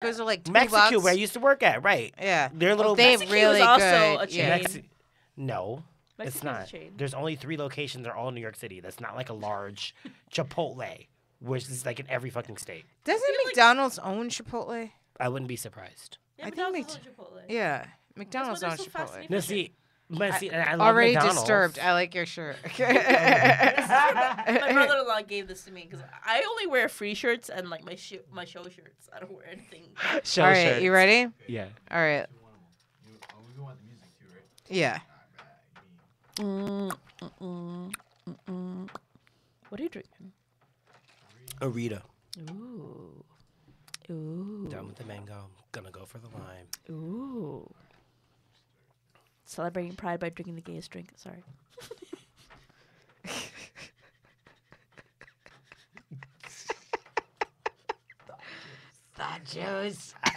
Those are like $2. Mexico, where I used to work at, right? Yeah. They're little. They Mexico really is also good. a chain. No, Mexico's it's a not. chain. There's only 3 locations. They're all in New York City. That's not like a large Chipotle, which is like in every fucking state. Doesn't McDonald's own Chipotle? I wouldn't be surprised. Yeah, I McDonald's think owns Chipotle. Yeah. McDonald's they're owns so fast Chipotle. and No, see, and I love Already McDonald's. disturbed. I like your shirt. My brother-in-law gave this to me because I only wear free shirts and like my show shirts. I don't wear anything. Show All right, shirts. you ready? Yeah. All right. We want the music too, right? Yeah. What are you drinking? Arita. Ooh. Ooh. Done with the mango. Gonna go for the lime. Ooh. Celebrating pride by drinking the gayest drink. Sorry. Thought juice. All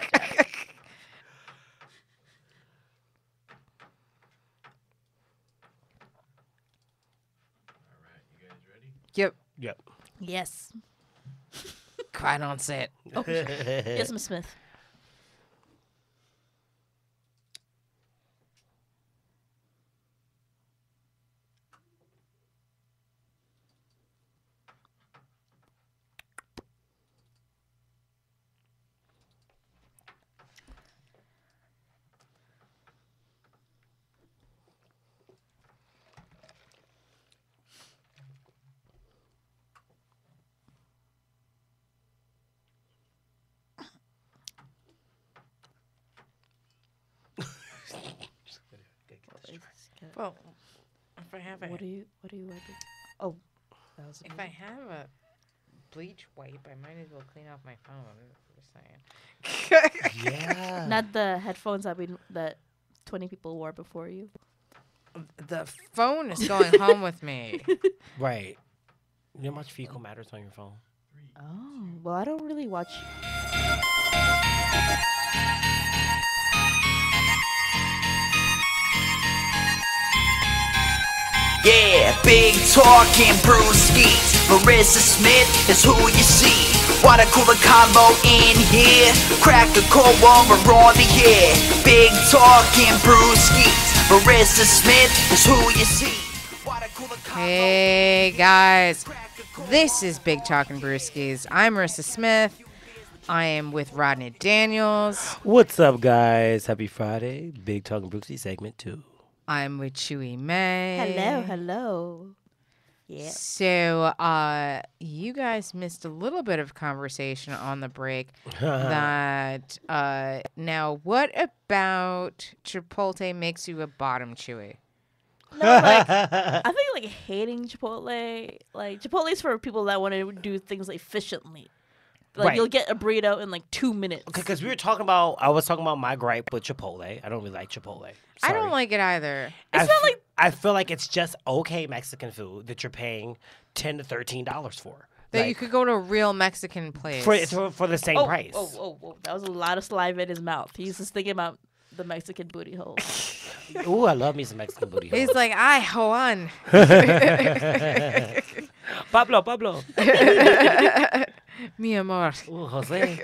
right, you guys ready? Yep. Yep. Yes. Cry on set. Oh, yes, Miss Smith. Well, if I have a, What are you wiping? Oh, that was if I have a bleach wipe, I might as well clean off my phone. Just saying. Yeah. not the headphones that 20 people wore before you. The phone is going home with me. Right. You know how much fecal matters on your phone? Oh, well, I don't really watch. Yeah, big talking brewskis. Marissa Smith is who you see. Water cooler combo in here. Crack a cold one, we're on the air. Big talking brewskis. Marissa Smith is who you see. Water cooler combo. Hey guys, this is Big Talk and Brewskis. I'm Marissa Smith. I am with Rodney Daniels. What's up, guys? Happy Friday. Big Talking Brooksy segment 2. I'm with Chewy May. Hello. Yeah. So, you guys missed a little bit of conversation on the break. That now, what about Chipotle makes you a bottom, Chewy? No, like I think like hating Chipotle. Like Chipotle's for people that want to do things efficiently. Like Right. you'll get a burrito in like 2 minutes. Because I was talking about my gripe with Chipotle. I don't really like Chipotle. I don't Sorry. like it either. It's not like I feel like it's just okay Mexican food that you're paying $10 to $13 for. That Like, you could go to a real Mexican place. for the same price. Oh, that was a lot of saliva in his mouth. He's just thinking about the Mexican booty hole. Ooh, I love me some Mexican booty. He's holes. like, ay, Juan. Pablo. Mi amor. Ooh, Jose.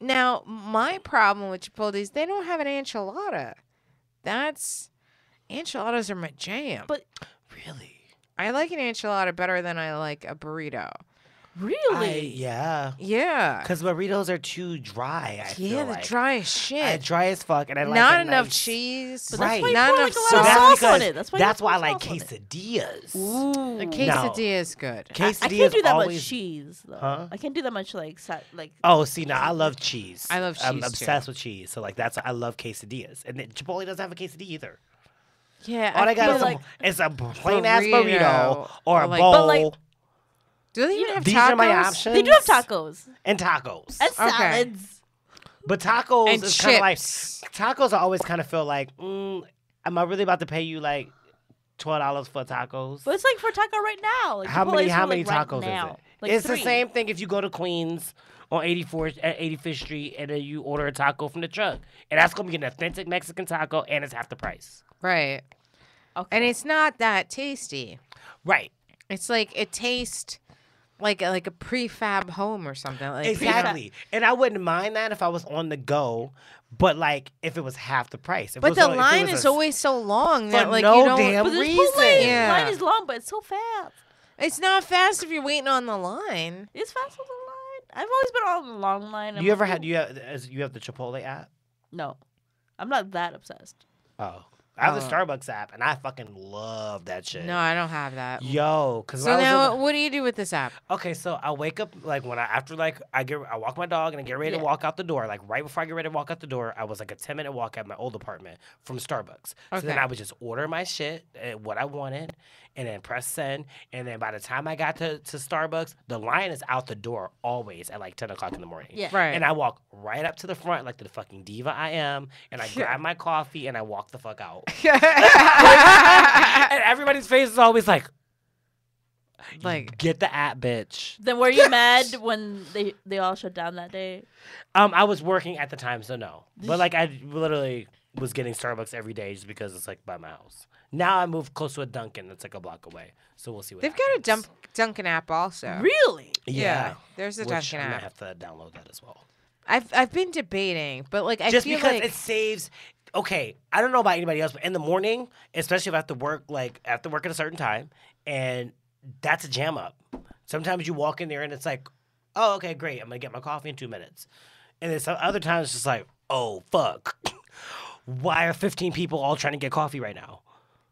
Now, my problem with Chipotle is they don't have an enchilada. Enchiladas are my jam. But Really? I like an enchilada better than I like a burrito. really, Yeah. Yeah. Because burritos are too dry, I feel Yeah, like. the dry as shit. Dry as fuck. And I like Not a enough nice- cheese. But Right. that's why you Not put enough like a So lot of sauce. that's sauce on because it. That's why. that's you why I put like sauce on it. quesadillas. Ooh, A quesadilla is good. Quesadillas I can't do that always... much cheese though. Huh? I can't do that much like Oh, see, now I love cheese. I love I'm cheese, too. obsessed with cheese. So, like, I love quesadillas. And then Chipotle doesn't have a quesadilla either. Yeah. All they got feel is like it's a plain ass burrito or a Or like- bowl. But, like, do they even have These tacos? are my options. they do have tacos And tacos. and Okay. salads. But tacos And is kind of like chips. tacos. I always kind of feel like, am I really about to pay you like $12 for tacos? But it's like for taco right now. Like How Chipotle's many for, like, right tacos now. is it? Like it's 3. the same thing if you go to Queens on 85th Street and then you order a taco from the truck, and that's gonna be an authentic Mexican taco, and it's half the price. Right. Okay. And it's not that tasty. Right. It's like it tastes like a prefab home or something. Like Exactly. And I wouldn't mind that if I was on the go, but like if it was half the price. If it But was the on- if it line was is a- always so long for that like no you don't. damn But this reason. Chipotle Yeah. line is long, but it's so fast. It's not fast if you're waiting on the line. It's fast on the line. I've always been on the long line. You ever had you have the Chipotle app? No, I'm not that obsessed. Oh. I have the Oh. Starbucks app and I fucking love that shit. No, I don't have that. Yo, cuz So now, what do you do with this app? okay, so I wake up like when I walk my dog and I get ready to Yeah. walk out the door. Like right before I get ready to walk out the door, I was like a 10-minute walk at my old apartment from Starbucks. So then Okay. I would just order my shit, what I wanted, and then press send. And then by the time I got to Starbucks, the line is out the door always at like 10 o'clock in the morning. Yeah. Right. And I walk right up to the front like the fucking diva I am, and I grab my coffee and I walk the fuck out. And everybody's face is always like, Like, get the app, bitch. Then were you mad when they all shut down that day? I was working at the time, so no. But like I literally was getting Starbucks every day just because it's like by my house. Now I moved close to a Dunkin' that's like a block away. So we'll see what they've got a happens. Dunkin' app also. Really? Yeah. There's a Which Dunkin' I might app. have to download that as well. I've been debating, but like I Just feel because like it saves. Okay, I don't know about anybody else, but in the morning, especially if I have to work, like I have to work at a certain time, and that's a jam up. Sometimes you walk in there and it's like, oh, okay, great, I'm gonna get my coffee in 2 minutes, and then some other times it's just like, oh fuck, why are 15 people all trying to get coffee right now?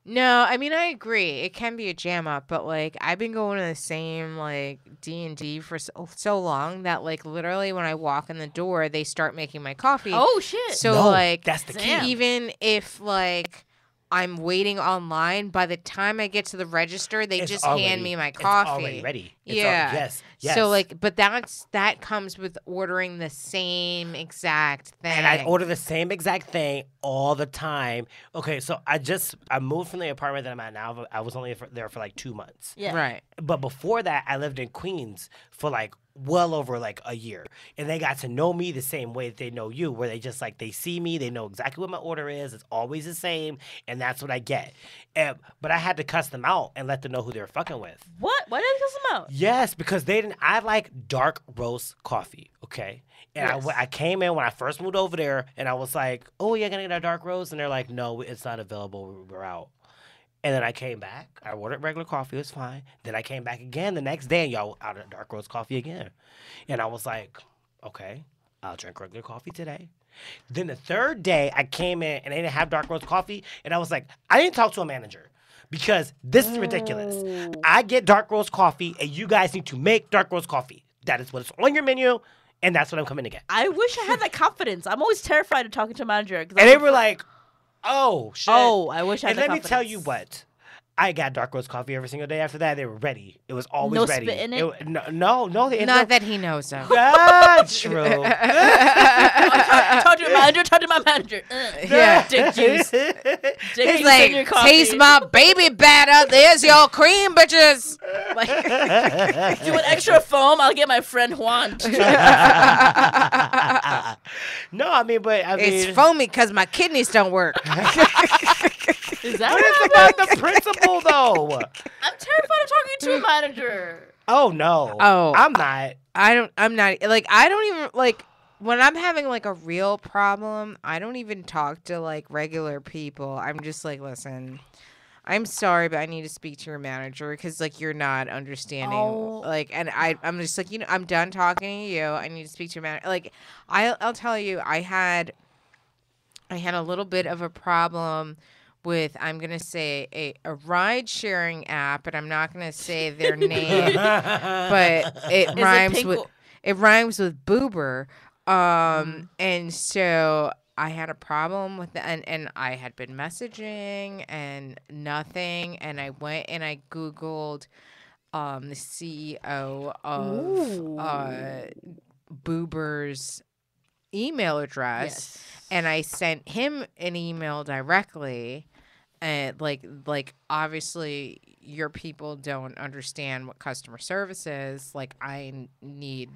no, I mean I agree. It can be a jam up, but like I've been going to the same like D&D for so long that like literally when I walk in the door, they start making my coffee. Oh shit. So No, like that's the key. Damn. even if like I'm waiting online, by the time I get to the register, they It's just already- hand me my it's coffee. already ready. It's Yeah. yes. Yes. So like, but that comes with ordering the same exact thing. And I order the same exact thing all the time. Okay, so I moved from the apartment that I'm at now. But I was only there for like 2 months. Yeah. Right. But before that, I lived in Queens for like well over like a year. And they got to know me the same way that they know you, where they just like, they see me, they know exactly what my order is. It's always the same. And that's what I get. But I had to cuss them out and let them know who they were fucking with. What? Why did you cuss them out? Yes, because I like dark roast coffee, okay? And Yes. I came in when I first moved over there, and I was like, oh, yeah, gonna get a dark roast? And they're like, no, it's not available. We're out. And then I came back. I ordered regular coffee. It was fine. Then I came back again the next day, and y'all out of dark roast coffee again. And I was like, okay, I'll drink regular coffee today. Then the third day, I came in, and they didn't have dark roast coffee. And I was like, I didn't talk to a manager. Because this is ridiculous. I get dark roast coffee, and you guys need to make dark roast coffee. That is what's on your menu, and that's what I'm coming to get. I wish I had that confidence. I'm always terrified of talking to a manager. 'cause And I'm they were afraid- like, oh, shit. "Oh, I wish I had And that let me confidence." tell you what. I got dark roast coffee every single day after that. They were ready. It was always No ready. spit in it? No. Not that he knows of. That's true. Talk to your manager. Talk to my manager. Yeah. Dick juice. Dick He's juice in like, your coffee. taste my baby batter. There's your cream, bitches. Like, If you want extra foam, I'll get my friend Juan. No, I mean, it's foamy because my kidneys don't work. Is that But what it's about the principle, though. I'm terrified of talking to a manager. Oh no. Oh. I'm not. I don't even like when I'm having like a real problem, I don't even talk to like regular people. I'm just like, listen, I'm sorry, but I need to speak to your manager because like you're not understanding. Oh. Like, and I'm just like, I'm done talking to you. I need to speak to your manager. Like, I'll tell you, I had a little bit of a problem with, I'm gonna say a ride sharing app, and I'm not gonna say their name, but it rhymes with Boober. And so I had a problem with that, and I had been messaging and nothing, and I went and I Googled the CEO of Boober's email address, Yes. and I sent him an email directly. And like obviously your people don't understand what customer service is. Like I need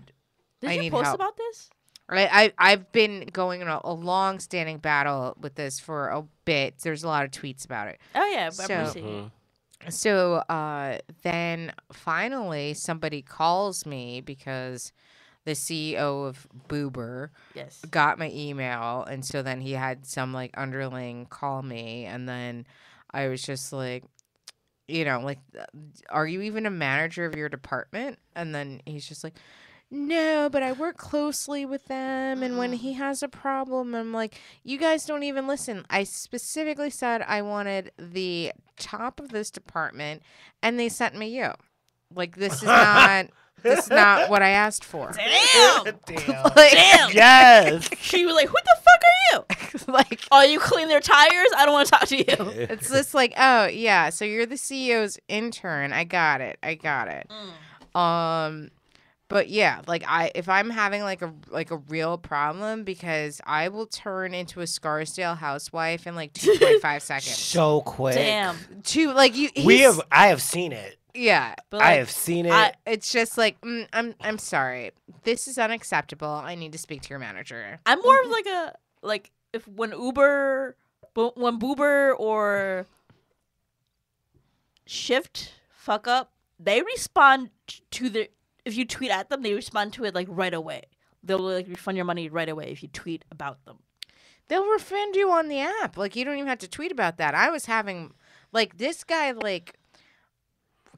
post help. about this? I've been going on a long-standing battle with this for a bit. There's a lot of tweets about it. Oh yeah, but So- I'm seeing it. So then finally somebody calls me because the CEO of Boober Yes. got my email, and so then he had some like underling call me, and then I was just like, like, are you even a manager of your department? And then he's just like, no, but I work closely with them, and when he has a problem, I'm like, you guys don't even listen. I specifically said I wanted the top of this department, and they sent me you. Like, this is not what I asked for. Damn. Damn. Like, Damn. Yes. She was like, "Who the fuck are you? like, Oh, you clean their tires? I don't want to talk to you." it's just like, oh yeah, so you're the CEO's intern. I got it. But yeah, like if I'm having like a real problem, because I will turn into a Scarsdale housewife in like 2.5 seconds. So quick. Damn. I have seen it. Yeah, But I like, have seen it. it's just like I'm sorry. This is unacceptable. I need to speak to your manager. I'm more of like if when Boober or Shift fuck up, they respond to the. If you tweet at them, they respond to it like right away. They'll like refund your money right away if you tweet about them. They'll refund you on the app. Like, you don't even have to tweet about that. I was having, like, this guy, like,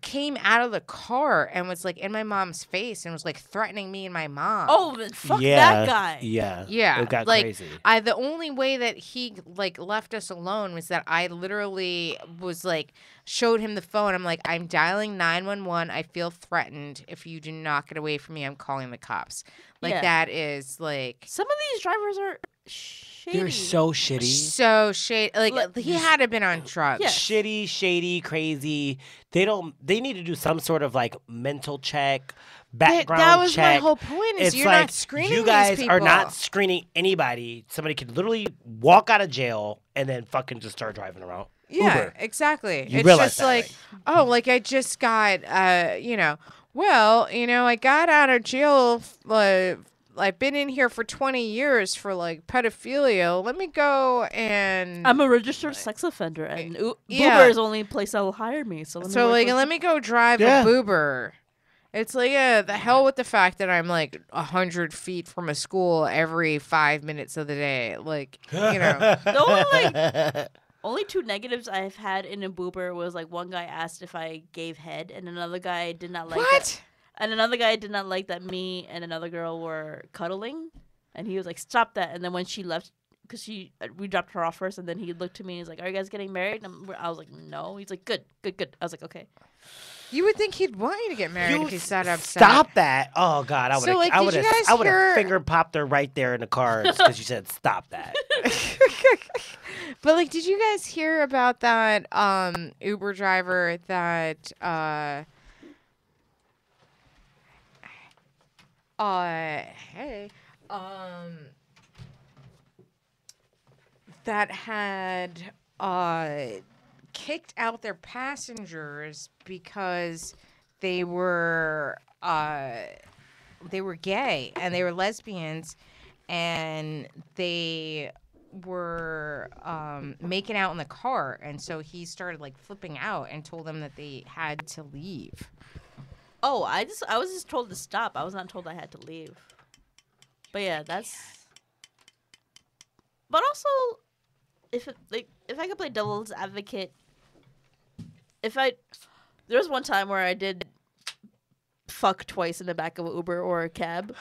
came out of the car and was, like, in my mom's face and was, like, threatening me and my mom. Oh, then fuck that guy. Yeah. Yeah. It got like, crazy. the only way that he, like, left us alone was that I literally was, like, showed him the phone. I'm like, I'm dialing 911. I feel threatened. If you do not get away from me, I'm calling the cops. Like, Yeah. that is, like... Some of these drivers are shady. They're so shitty. So shady. Like, he had to have been on drugs. Yeah. Shitty, shady, crazy. They need to do some sort of like mental check, background that was check. my whole point. Is It's you're like, not screening you guys these are people. not screening anybody. Somebody could literally walk out of jail and then fucking just start driving around. Yeah, Uber. exactly. You It's realize just that, like, right? oh, like I just got, I got out of jail. I've been in here for 20 years for like pedophilia. Let me go and I'm a registered sex offender, and yeah. Boober is the only place that will hire me. So let me go drive Yeah. a Boober. It's like, the hell with the fact that I'm like 100 feet from a school every 5 minutes of the day. Like, The only only two negatives I've had in a Boober was like one guy asked if I gave head, and another guy did not like what? that. And another guy did not like that me and another girl were cuddling, and he was like, "Stop that!" And then when she left, because we dropped her off first, and then he looked to me and he's like, "Are you guys getting married?" And I was like, "No." He's like, "Good." I was like, "Okay." You would think he'd want you to get married if he sat upside. Stop that! Oh God, I would So, like, have. did you guys I would hear- have finger popped her right there in the car because you said stop that. But like, did you guys hear about that Uber driver that that had kicked out their passengers because they were gay and they were lesbians, and they were making out in the car, and so he started like flipping out and told them that they had to leave. Oh, I was just told to stop. I was not told I had to leave. But yeah, that's. But also, if I could play devil's advocate, there was one time where I did fuck twice in the back of an Uber or a cab.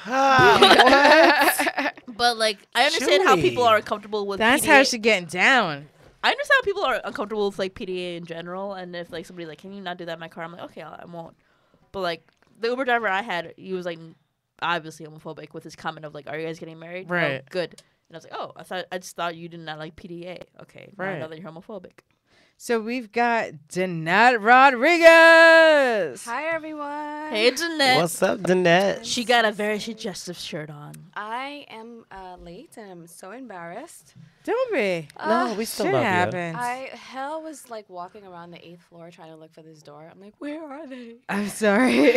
But like, I understand how people Chewy. are uncomfortable with. That's PDA. how she getting down. I understand how people are uncomfortable with like PDA in general, and if like somebody's like, "Can you not do that in my car?" I'm like, "Okay, I won't." But like the Uber driver I had, he was like obviously homophobic with his comment of like, "Are you guys getting married?" Right. Oh, good. And I was like, "Oh, I just thought you did not like PDA." Okay, now I Right. know that you're homophobic. So we've got Danette Rodriguez. Hi, everyone. Hey, Jeanette. What's up, Danette? She got a very suggestive shirt on. I am late and I'm so embarrassed. Don't be. No, we still Shit love you. happens. Hell was like walking around the 8th floor trying to look for this door. I'm like, where are they? I'm sorry.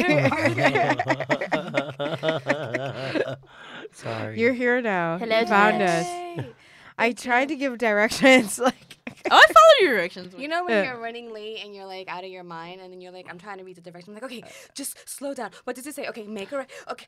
Sorry. You're here now. Hello, You found Danette. us. Hey. I tried to give directions, like. Oh, I your directions. You know when you're running late and you're like out of your mind, and then you're like, I'm trying to read the directions. I'm like, okay, just slow down. What does it say? Okay, make a right. Okay,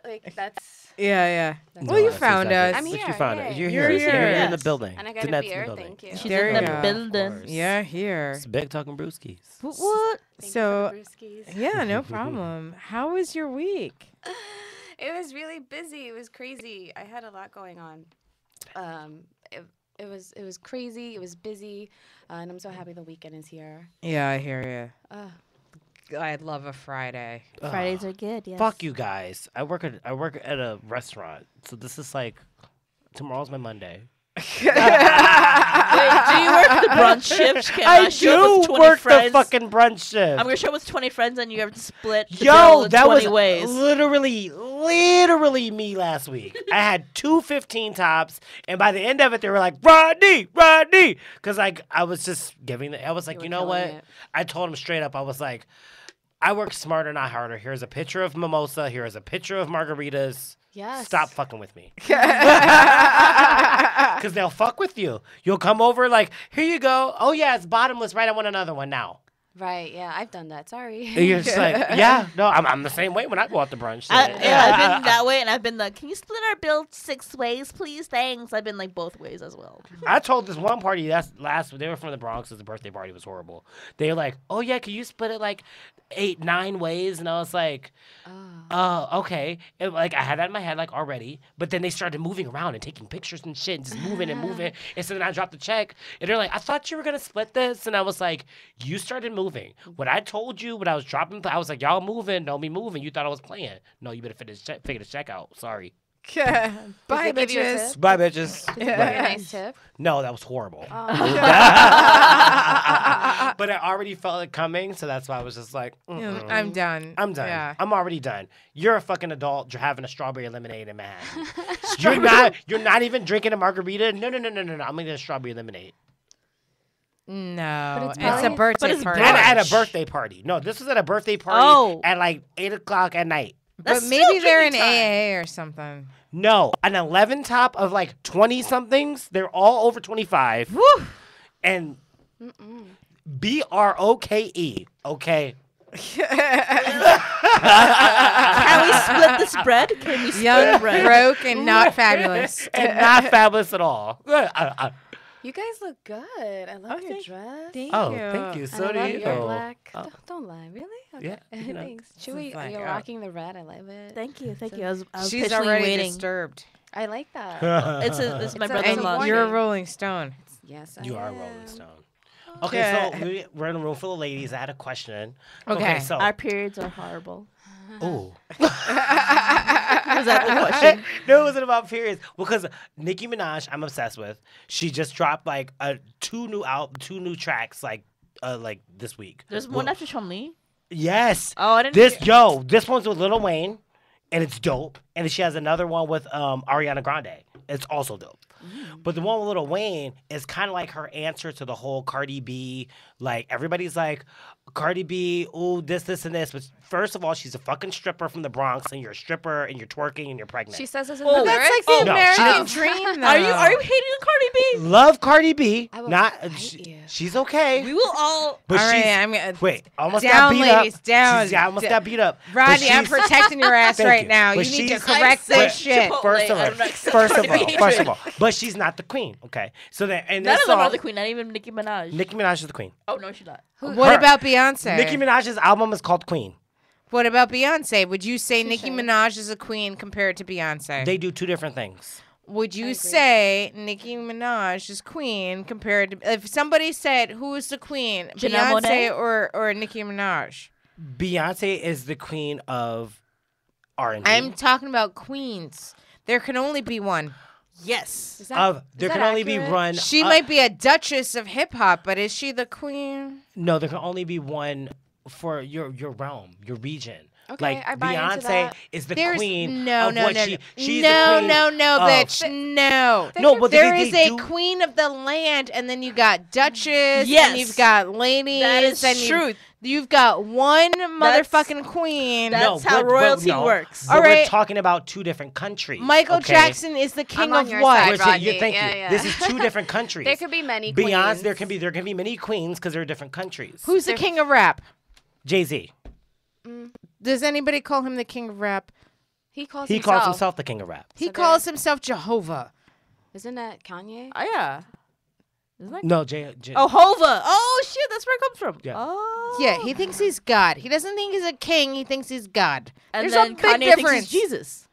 like that's. Yeah. That's Well, you all. found us. I'm But here, you found yay. it. You're You're here. You're in the Yes. building. And I got a Danette's in beer. the building. Thank you. She's There in you the go. building. Yeah, here. It's big talking brewskis. What? Thank So, you for the brewskis. yeah, no problem. How was your week? It was really busy. It was crazy. I had a lot going on. It was crazy. It was busy, and I'm so happy the weekend is here. Yeah, I hear Uh, you. I love a Friday. Fridays are good. Yes. Fuck you guys. I work at a restaurant, so this is like tomorrow's my Monday. Wait, do you work the brunch shift? Can I show up with do 20 work friends? the fucking brunch shift. I'm gonna show up with 20 friends, and you have to split. The Yo, bill in that 20 was ways. literally me last week. I had 2 15 tops, and by the end of it, they were like, Rodney, because like I was just giving. I was like, were you know what? killing it. I told him straight up. I was like, I work smarter, not harder. Here's a picture of mimosa. Here's a picture of margaritas. yes. Stop fucking with me. Because they'll fuck with you. You'll come over like, here you go. Oh, yeah, it's bottomless, right? I want another one now. Right. Yeah, I've done that. Sorry. And you're just like, yeah, no, I'm the same way when I go out to brunch. I've been that way, and I've been like, can you split our bill 6 ways, please? Thanks. I've been like both ways as well. I told this one party they were from the Bronx, the birthday party was horrible. They were like, oh, yeah, can you split it like 8, 9 ways? And I was like, okay. And, like, I had that in my head, like, already. But then they started moving around and taking pictures and shit and just moving and moving. And so then I dropped the check. And they're like, I thought you were going to split this. And I was like, you started moving. When I told you, when I was dropping, I was like, y'all moving, don't be moving. You thought I was playing. No, you better figure the check out. Sorry. Bye, Did they give you a bitches. tip? Bye, bitches. Did you get a nice tip? No, that was horrible. Oh. But I already felt it coming, so that's why I was just like, I'm done. I'm done. Yeah. I'm already done. You're a fucking adult. You're having a strawberry lemonade in Manhattan. You're not even drinking a margarita. No. I'm gonna get a strawberry lemonade. No, But it's it's a probably- birthday but it's party. And at a Brunch. birthday party. No, this was at a birthday party Oh. at like 8:00 at night. But That's maybe still they're in drinking time. AA or something. No, an 11 top of like 20 somethings. They're all over 25. Woo! And BROKE. Okay. Can we split this bread? Can we split Young, bread? broke, and not fabulous. And not fabulous at all. You guys look good. I love your Okay. dress. Thank Oh, you. thank you. And So I do love you. your black. Oh. Don't lie, really? Okay. Yeah, you know, Thanks. this Chewy, is like, you're oh. rocking the red. I love it. Thank you. I was She's patiently already waiting. disturbed. I like that. It's my It's a- brother-in-law. it's a You're a warning. Rolling Stone. Yes, I You are a am. Rolling Stone. Okay, Yeah. so we're in a room full of ladies. I had a question. Okay. so. Our periods are horrible. Ooh. Was that the question? No, it wasn't about periods. Because Nicki Minaj, I'm obsessed with. She just dropped like 2 new tracks like this week. There's one after Chun-Li. Yes. Oh, I didn't. This one's with Lil Wayne, and it's dope. And then she has another one with Ariana Grande. It's also dope. But the one with Lil Wayne is kind of like her answer to the whole Cardi B. Like, everybody's like, Cardi B, ooh, this, and this. But first of all, she's a fucking stripper from the Bronx, and you're a stripper, and you're twerking, and you're pregnant. She says this in Oh, the That's lyrics. like the No, American she- dream, though. Are you hating on Cardi B? Love Cardi B. I will Not fight you. she's okay. We will all. But All she's right, I'm gonna wait, almost down, got beat ladies, up. down. She's almost got beat up. But Rodney, I'm she's- protecting your ass Thank right you. now. But You need to she's- correct I this said shit. Chipotle. First I'm not of Cardi all, B. but she's not the queen. Okay, so then and None this of them are song, the queen. Not even Nicki Minaj. Nicki Minaj is the queen. Oh no, she's not. What Her- about Beyonce? Nicki Minaj's album is called Queen. What about Beyonce? Would you say Touche. Nicki Minaj is a queen compared to Beyonce? They do 2 different things. Would you agree. say Nicki Minaj is queen compared to if somebody said who is the queen, Janelle Beyonce Monáe? or Nicki Minaj? Beyonce is the queen of R&B. I'm talking about queens. There can only be one. Yes. Is that, Of is there that can only be accurate? one. She might be a duchess of hip hop, but is she the queen? No, there can only be one for your realm, your region. Okay, Like I buy into Beyonce that. is the There's queen no, of no, what no, she. no, She's no, the queen no, no, of- bitch, no. No, but There they is a do- queen of the land, and then you got duchess, Yes. and you've got ladies, That is and truth. you've got one motherfucking queen. That's how royalty works. But All we're right. talking about two different countries. Michael okay? Jackson is the king I'm on of your what? side, We're saying- Rodney. thank you. Yeah. This is two different countries. There could be many Beyonce, queens. there can be many queens because they're different countries. Who's the king of rap? Jay-Z? Does anybody call him the king of rap? He calls He himself. calls himself the king of rap. He So calls himself Jehovah. Isn't that Kanye? Oh yeah. Isn't that? No, Jay. Oh, Hova. Oh shit, that's where it comes from. Yeah. Oh. Yeah, he thinks he's God. He doesn't think he's a king. He thinks he's God. And There's then a big Kanye difference. thinks he's Jesus.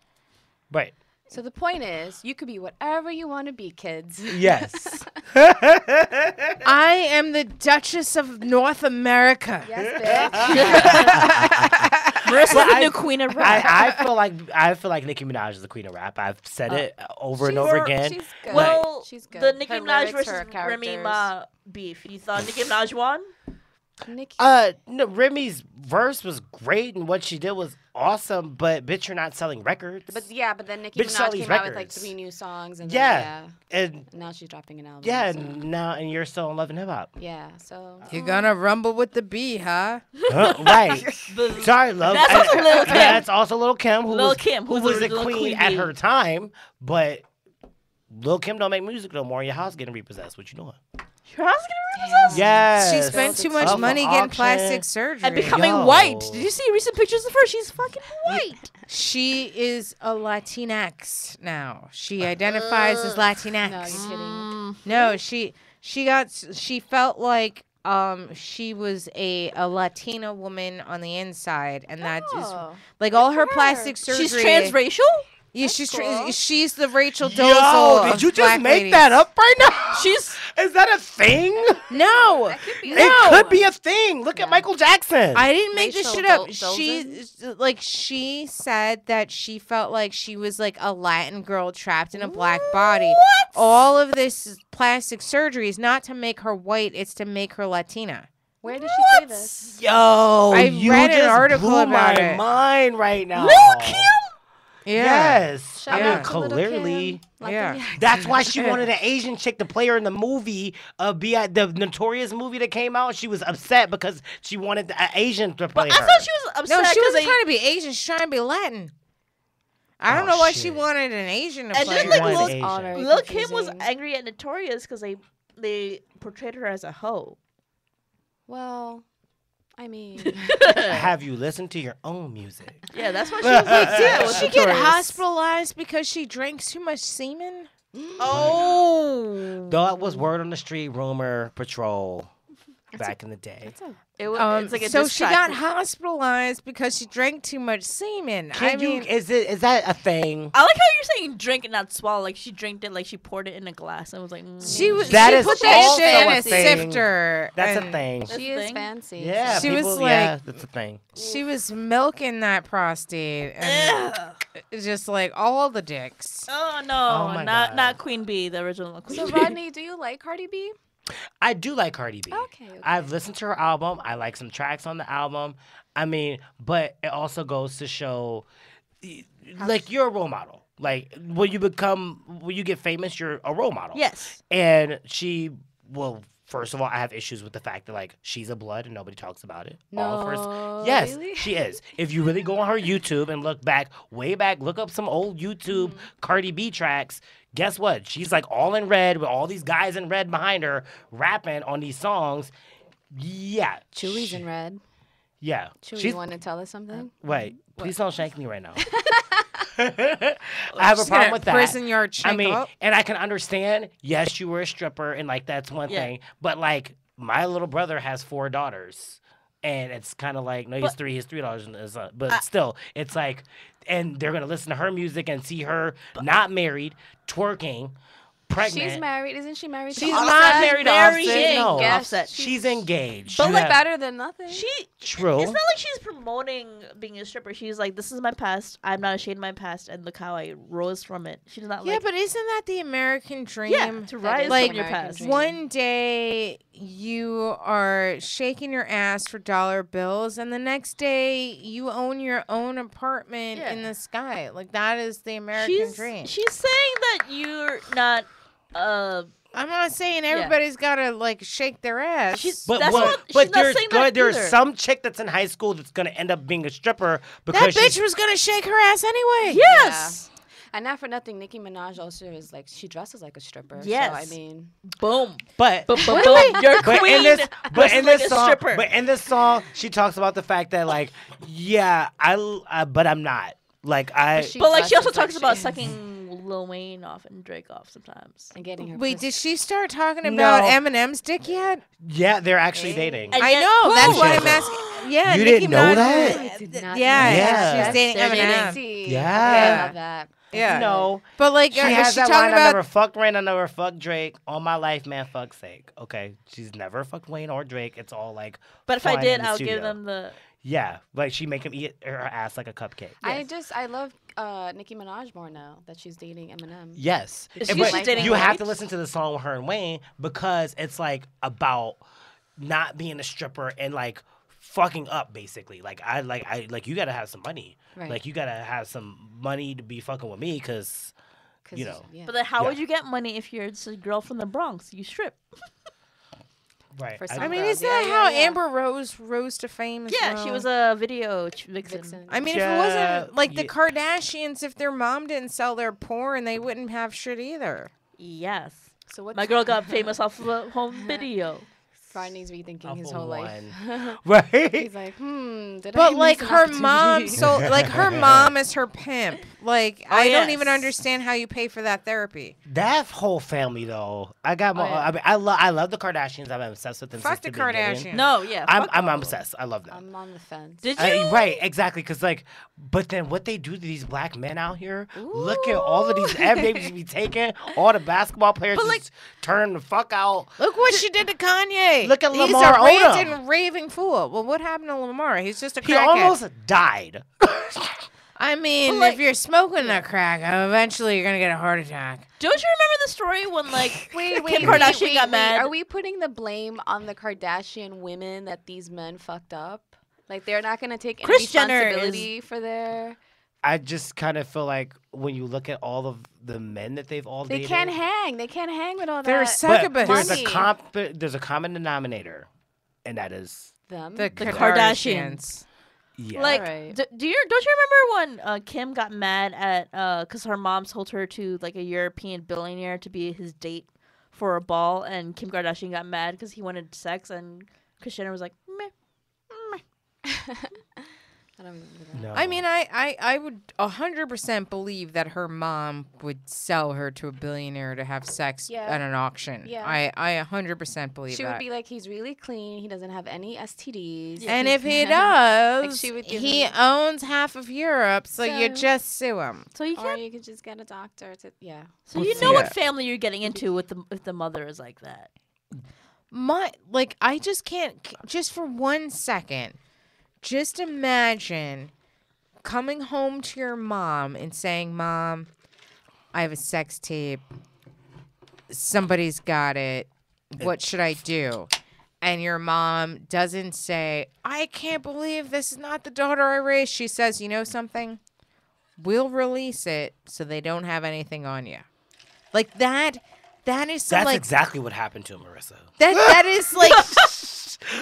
Right. So the point is, you could be whatever you want to be, kids. Yes. I am the Duchess of North America. Yes, bitch. Marissa's Well, the new queen of rap. I feel like Nicki Minaj is the queen of rap. I've said it over and She's- over again. She's good. well, she's good. the Nicki Her Minaj lyrics, her versus Remy characters. Ma beef. You thought Nicki Minaj won? Nicki. No, Remy's verse was great and what she did was awesome, but bitch, you're not selling records. But then Nicki Bitch, sell Minaj these came out with like records. 3 new songs, and Yeah. then, and and now she's dropping an album. yeah, so- and you're still in love and hip hop. yeah. So You're gonna rumble with the bee, huh? Right. Sorry, love. That's also Lil' Kim. That's also Lil Kim, who Lil' was, Kim, who who's was the the Lil' queen Queen at bee. her time, but Lil Kim don't make music no more. Your house getting repossessed. What you doing? Your house getting repossessed? Yes. She spent too much Up money for getting auction. plastic surgery. And becoming Yo. white. Did you see recent pictures of her? She's fucking white. She is a Latinx now. She identifies as Latinx. no, you're kidding. No, she felt like she was a Latina woman on the inside, and that is Oh, like all her for her. plastic surgery. She's transracial? Yeah, she's cool. she's the Rachel Yo, Dolezal. did of you just black make ladies. that up right now? She's Is that a thing? No, That could be It could be a thing. Look at Michael Jackson. I didn't make this Rachel shit up. She said that she felt like she was like a Latin girl trapped in a black body. All of this plastic surgery is not to make her white; it's to make her Latina. Where did she say this? Yo, I you read an just article blew about my it. mind right now. Lil' Kim? Yeah. Yes. Shout I Yeah. mean, out to Lil' clearly. Kim. Yeah. Latinx. That's why she wanted an Asian chick to play her in the movie, the Notorious movie that came out. She was upset because she wanted an Asian to play But I her. thought she was upset No, she because wasn't trying to be Asian. She's trying to be Latin. I don't Oh, know why she shit. wanted an Asian to And play then, her. like, wanted Lil- Asian. all very Lil Kim was confusing. angry at Notorious because they portrayed her as a hoe. Well, I mean, Have you listened to your own music? Yeah, that's why she was like, yeah, Did she get hospitalized because she drank too much semen? Oh. That was word on the street, rumor, patrol, back in the day. It's like a So diss she track. got hospitalized because she drank too much semen. Is that a thing? I like how you're saying drink and not swallow. Like she drank it, like she poured it in a glass and was like, she was. That she is put that also shit in a a thing. sifter. That's a and thing. she That's is thing. fancy. Yeah, She was people- like- yeah, that's a thing. She was milking that prostate, and it's just like all the dicks. oh no, Oh my God. not Queen Bee, the original Queen So Bee. Rodney, do you like Cardi B? I do like Cardi B. Okay. I've listened to her album. I like some tracks on the album. I mean, but it also goes to show, like, you're a role model. Like, when you get famous, you're a role model. Yes. And first of all, I have issues with the fact that, like, she's a blood and nobody talks about it. No, Yes, really? she is. If you really go on her YouTube and look way back, look up some old YouTube Cardi B tracks, guess what? She's, like, all in red with all these guys in red behind her rapping on these songs. Yeah. Chewy's in red. Yeah. Chewy, She's, you want to tell us something? wait, please don't shank me right now. I have a She's problem gonna with that. prison yard I shank mean, up. and I can understand, yes, you were a stripper, and, like, that's one Yeah. thing. But, like, my little brother has 4 daughters. And it's kind of like, no, he's three. He has $3 in his son. But still, it's like, and they're going to listen to her music and see her not married, twerking pregnant. She's married. Isn't she married? to She's Offset? not married to Married Offset. to No, Offset. she's engaged. But, You like, have- Better than nothing. true. It's not like she's promoting being a stripper. She's like, this is my past. I'm not ashamed of my past, and look how I rose from it. She does not Yeah, like. but isn't that the American dream? Yeah, to rise is like from your American past. dream. One day you are shaking your ass for dollar bills, and the next day you own your own apartment in Yeah. the sky. Like that is the American dream. She's saying that you're not. I'm not saying everybody's gotta like shake their ass. But That's what? not- she's But not there's saying that there's either. some chick that's in high school that's gonna end up being a stripper that because bitch she's was gonna shake her ass anyway. Yes. And not for nothing, Nicki Minaj also is like she dresses like a stripper. Yes. So I mean, Boom. but Boom. Boom. Boom. You're But queen. in this, but dresses in like this a song, stripper. but in this song, she talks about the fact that like, yeah, but I'm not. Like I, she But like she also dresses talks like about she- sucking Lil Wayne off and Drake off sometimes. and getting her. Wait, pussy. did she start talking about No. Eminem's dick yet? yeah, they're actually dating. And I yet- know. That's Who? why I'm asking. Yeah, You Nicki didn't know Minaj that? was- I did not yeah, know Yeah. she's that. dating They're dating. Eminem. See, Yeah. okay, I love that. Yeah, No, but like, she is has she that talking line. I about? never fucked Wayne. I never fucked Drake. All my life, man, fuck's sake. Okay, she's never fucked Wayne or Drake. It's all like. But if I fine did, in the I'll studio. give them the. Yeah, like she make him eat her ass like a cupcake. I love Nicki Minaj more now that she's dating Eminem. Yes, Is And she but dating you have Wayne? to listen to the song with her and Wayne because it's like about not being a stripper and like fucking up basically. Like I you gotta have some money. Right. Like you gotta have some money to be fucking with me because 'Cause, you know. yeah. But then how Yeah. would you get money if you're just a girl from the Bronx? You strip. right. For I- some I mean, girls, isn't yeah, that yeah, how yeah. Amber Rose rose to fame? As Yeah, well? she was a video vixen. Vixen. I mean, if Yeah, it wasn't like the yeah. Kardashians, if their mom didn't sell their porn, they wouldn't have shit either. Yes. So what? My girl got famous off of a home video. Friday rethinking Off his of whole life. one. Right. He's like, did I But miss like an her mom, opportunity? so like her mom is her pimp. Like I don't even yes. understand how you pay for that therapy. That whole family though. I got my. yeah. I mean, I love the Kardashians. I'm obsessed with them. Fuck since the beginning. Kardashians. No, yeah. fuck I'm all of them. obsessed. I love them. I'm on the fence. Did you? Right, exactly. Because, like, but then what they do to these black men out here, look at all of these ad babies be taking, all the basketball players But, just turn the fuck out. Look what she did to Kanye. Look at He's Lamar a Odom. ranting, raving fool. Well, what happened to Lamar? He's just a He crackhead. almost died. I mean, But, like- if you're smoking a crack, eventually you're gonna get a heart attack. Don't you remember the story when like Wait, Kim Kardashian got mad? Are we putting the blame on the Kardashian women that these men fucked up? Like they're not gonna take any Kris Jenner responsibility for their. I just kind of feel like when you look at all of the men that they've all They dated, can't hang. They can't hang with all They're that. succubus. there's a common denominator, and that is Them. The Kardashians. yeah. Like, Alright. don't you remember when Kim got mad at because her mom told her to like a European billionaire to be his date for a ball, and Kim Kardashian got mad because he wanted sex, and Kris Jenner was like, meh. I don't remember that. no. I mean, I would 100% believe that her mom would sell her to a billionaire to have sex Yeah. at an auction. Yeah. I 100% believe She that. would be like, he's really clean. He doesn't have any STDs. And if he does, Like, she would give he him- owns half of Europe, so you So- just sue him. So you Or can't. you could just get a doctor to, yeah. So you Let's know see what it. family you're getting into with the if the mother is like that. I just can't, just for 1 second, just imagine coming home to your mom and saying, Mom, I have a sex tape. Somebody's got it. What should I do? And your mom doesn't say, I can't believe this is not the daughter I raised. She says, you know something? We'll release it so they don't have anything on you. Like that is some that's like exactly what happened to Marissa. that is like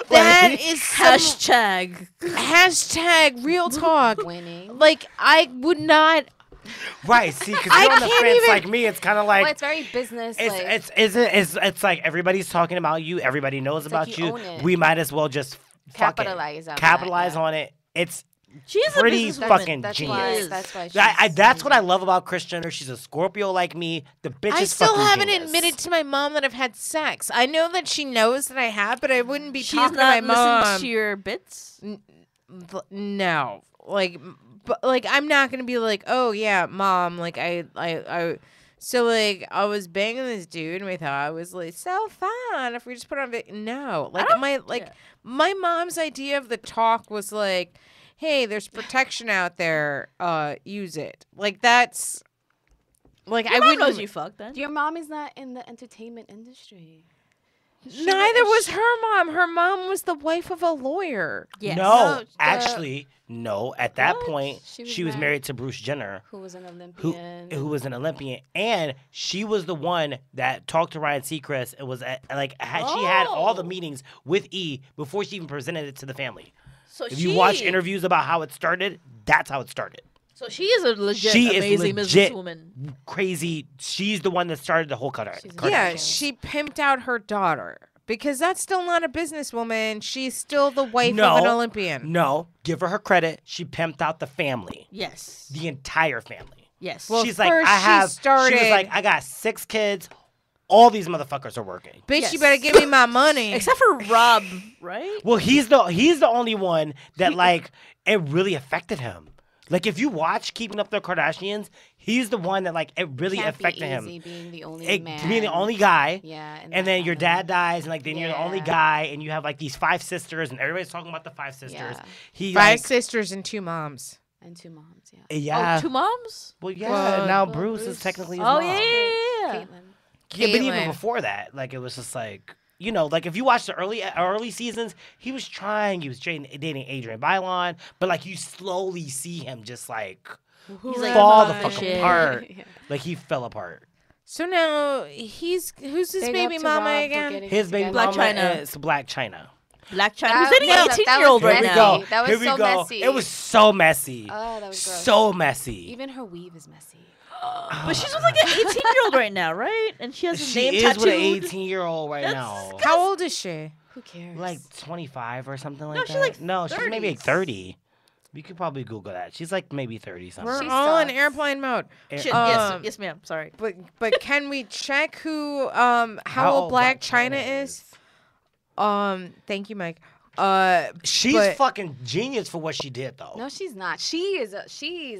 that is some Hashtag. real talk. Winning. Like I would not. Right, see, because I you're on the can't fence even- like me. It's kind of like Well, it's very business. like, it's like everybody's talking about you. Everybody knows It's about like you. you own it. We might as well just fuck Capitalize it. on that, Capitalize yeah. on it. It's She's pretty a businesswoman. fucking that's genius. why. That's why. That's what I love about Kris Jenner. She's a Scorpio like me. The bitch I is still fucking haven't genius. admitted to my mom that I've had sex. I know that she knows that I have, but I wouldn't be She's talking not to my mom. listening to your bits. No, like, but like I'm not gonna be like, oh yeah, mom, like I So like I was banging this dude and we thought it was like so fun if we just put on no. Like my mom's idea of the talk was like, hey, there's protection out there, use it. Like that's like Your I mom wouldn't knows you fucked then. Your mom is not in the entertainment industry. Neither was her mom. Her mom was the wife of a lawyer. Yes. No, No, actually, no. At that What? point, She she was was married- married to Bruce Jenner, Who was an who Olympian. who was an Olympian, and she was the one that talked to Ryan Seacrest and was she had all the Oh. meetings with E before she even presented it to the family. So If you watch interviews about how it started, that's how it started. So she is a legit She is amazing legit. businesswoman. Crazy. She's the one that started the whole She's a- Kardashian. Yeah, Kardashians. she pimped out her daughter because that's still not a businesswoman. She's still the wife of No. an Olympian. No, give her credit. She pimped out the family, Yes. the entire family. Yes. Well, She's like, first I she have. She started- was like, I got 6 kids. All these motherfuckers are working. Bitch, Yes. you better give me my money. Except for Rob, right? Well, he's the only one that like it really affected him. Like if you watch Keeping Up with the Kardashians, he's the one that like it really Can't be affected easy him. being the only It, man. being the only guy. Yeah. in And that then your family. dad dies, and like then you're the only Yeah. guy, and you have like these 5 sisters, and everybody's talking about the 5 sisters. Yeah. He 5 like, sisters and 2 moms. And 2 moms. Yeah. yeah. Oh, 2 moms? Well, yeah. Well, now well, Bruce is Bruce- technically his Oh, mom. yeah. Caitlyn. Yeah, but even Caitlyn. before that, like it was just like like if you watch the early seasons, he was trying. He was dating Adrian Bylon, but like you slowly see him just like He's like, fall the "Fuck fuck this shit." apart. Yeah. Like he fell apart. So now who's his Big baby up to mama Rob for again? getting His it baby together. Blac mama Chyna. is Black China. Black China. That Who's dating an was- 18-year-old that was right Here we now. go. That was Here we so go. messy. It was so messy. Oh, that was gross. So messy. Even her weave is messy. But she's with like an 18-year-old right now, right? And she has a She name is tattooed. with an 18-year-old right That's now. How old is she? Who cares? Like 25 or something like No, that. she's like no, she's maybe like 30s. 30. You could probably Google that. She's like maybe 30 something. We're She all in sucks. airplane mode. Shit, Um, yes, ma'am. Sorry. But can we check who how old Black China is? Thank you, Mike. She's but- fucking genius for what she did, though. No, she's not. She's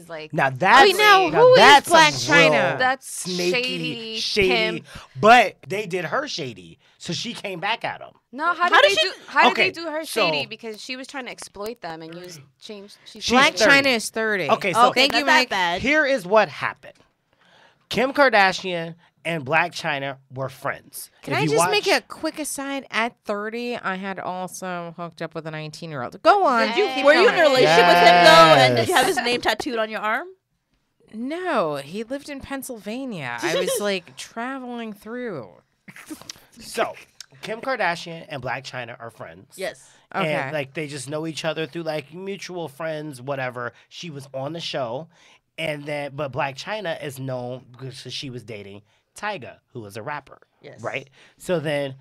like. Now that's Wait, now, now who is that's Black some China? real That's snaky, shady, pimp. But they did her shady, so she came back at him. No, How how did did she- they Okay, do her so- shady? Because she was trying to exploit them and use change. She's Black 30. China is 30. Okay, so Okay, thank not you, that Mike. bad. here is what happened. Kim Kardashian and Black China were friends. Can If I you just make watch- a quick aside? At 30, I had also hooked up with a 19-year-old. Go on. Did You you- keep Were you in a going. relationship with him though? And did Yes. you have his name tattooed on your arm? No, he lived in Pennsylvania. I was like traveling through. So, Kim Kardashian and Black China are friends. Yes. Okay. And like they just know each other through like mutual friends, whatever. She was on the show, and then but Black China is known because she was dating Tyga, who was a rapper. Yes. Right. So then,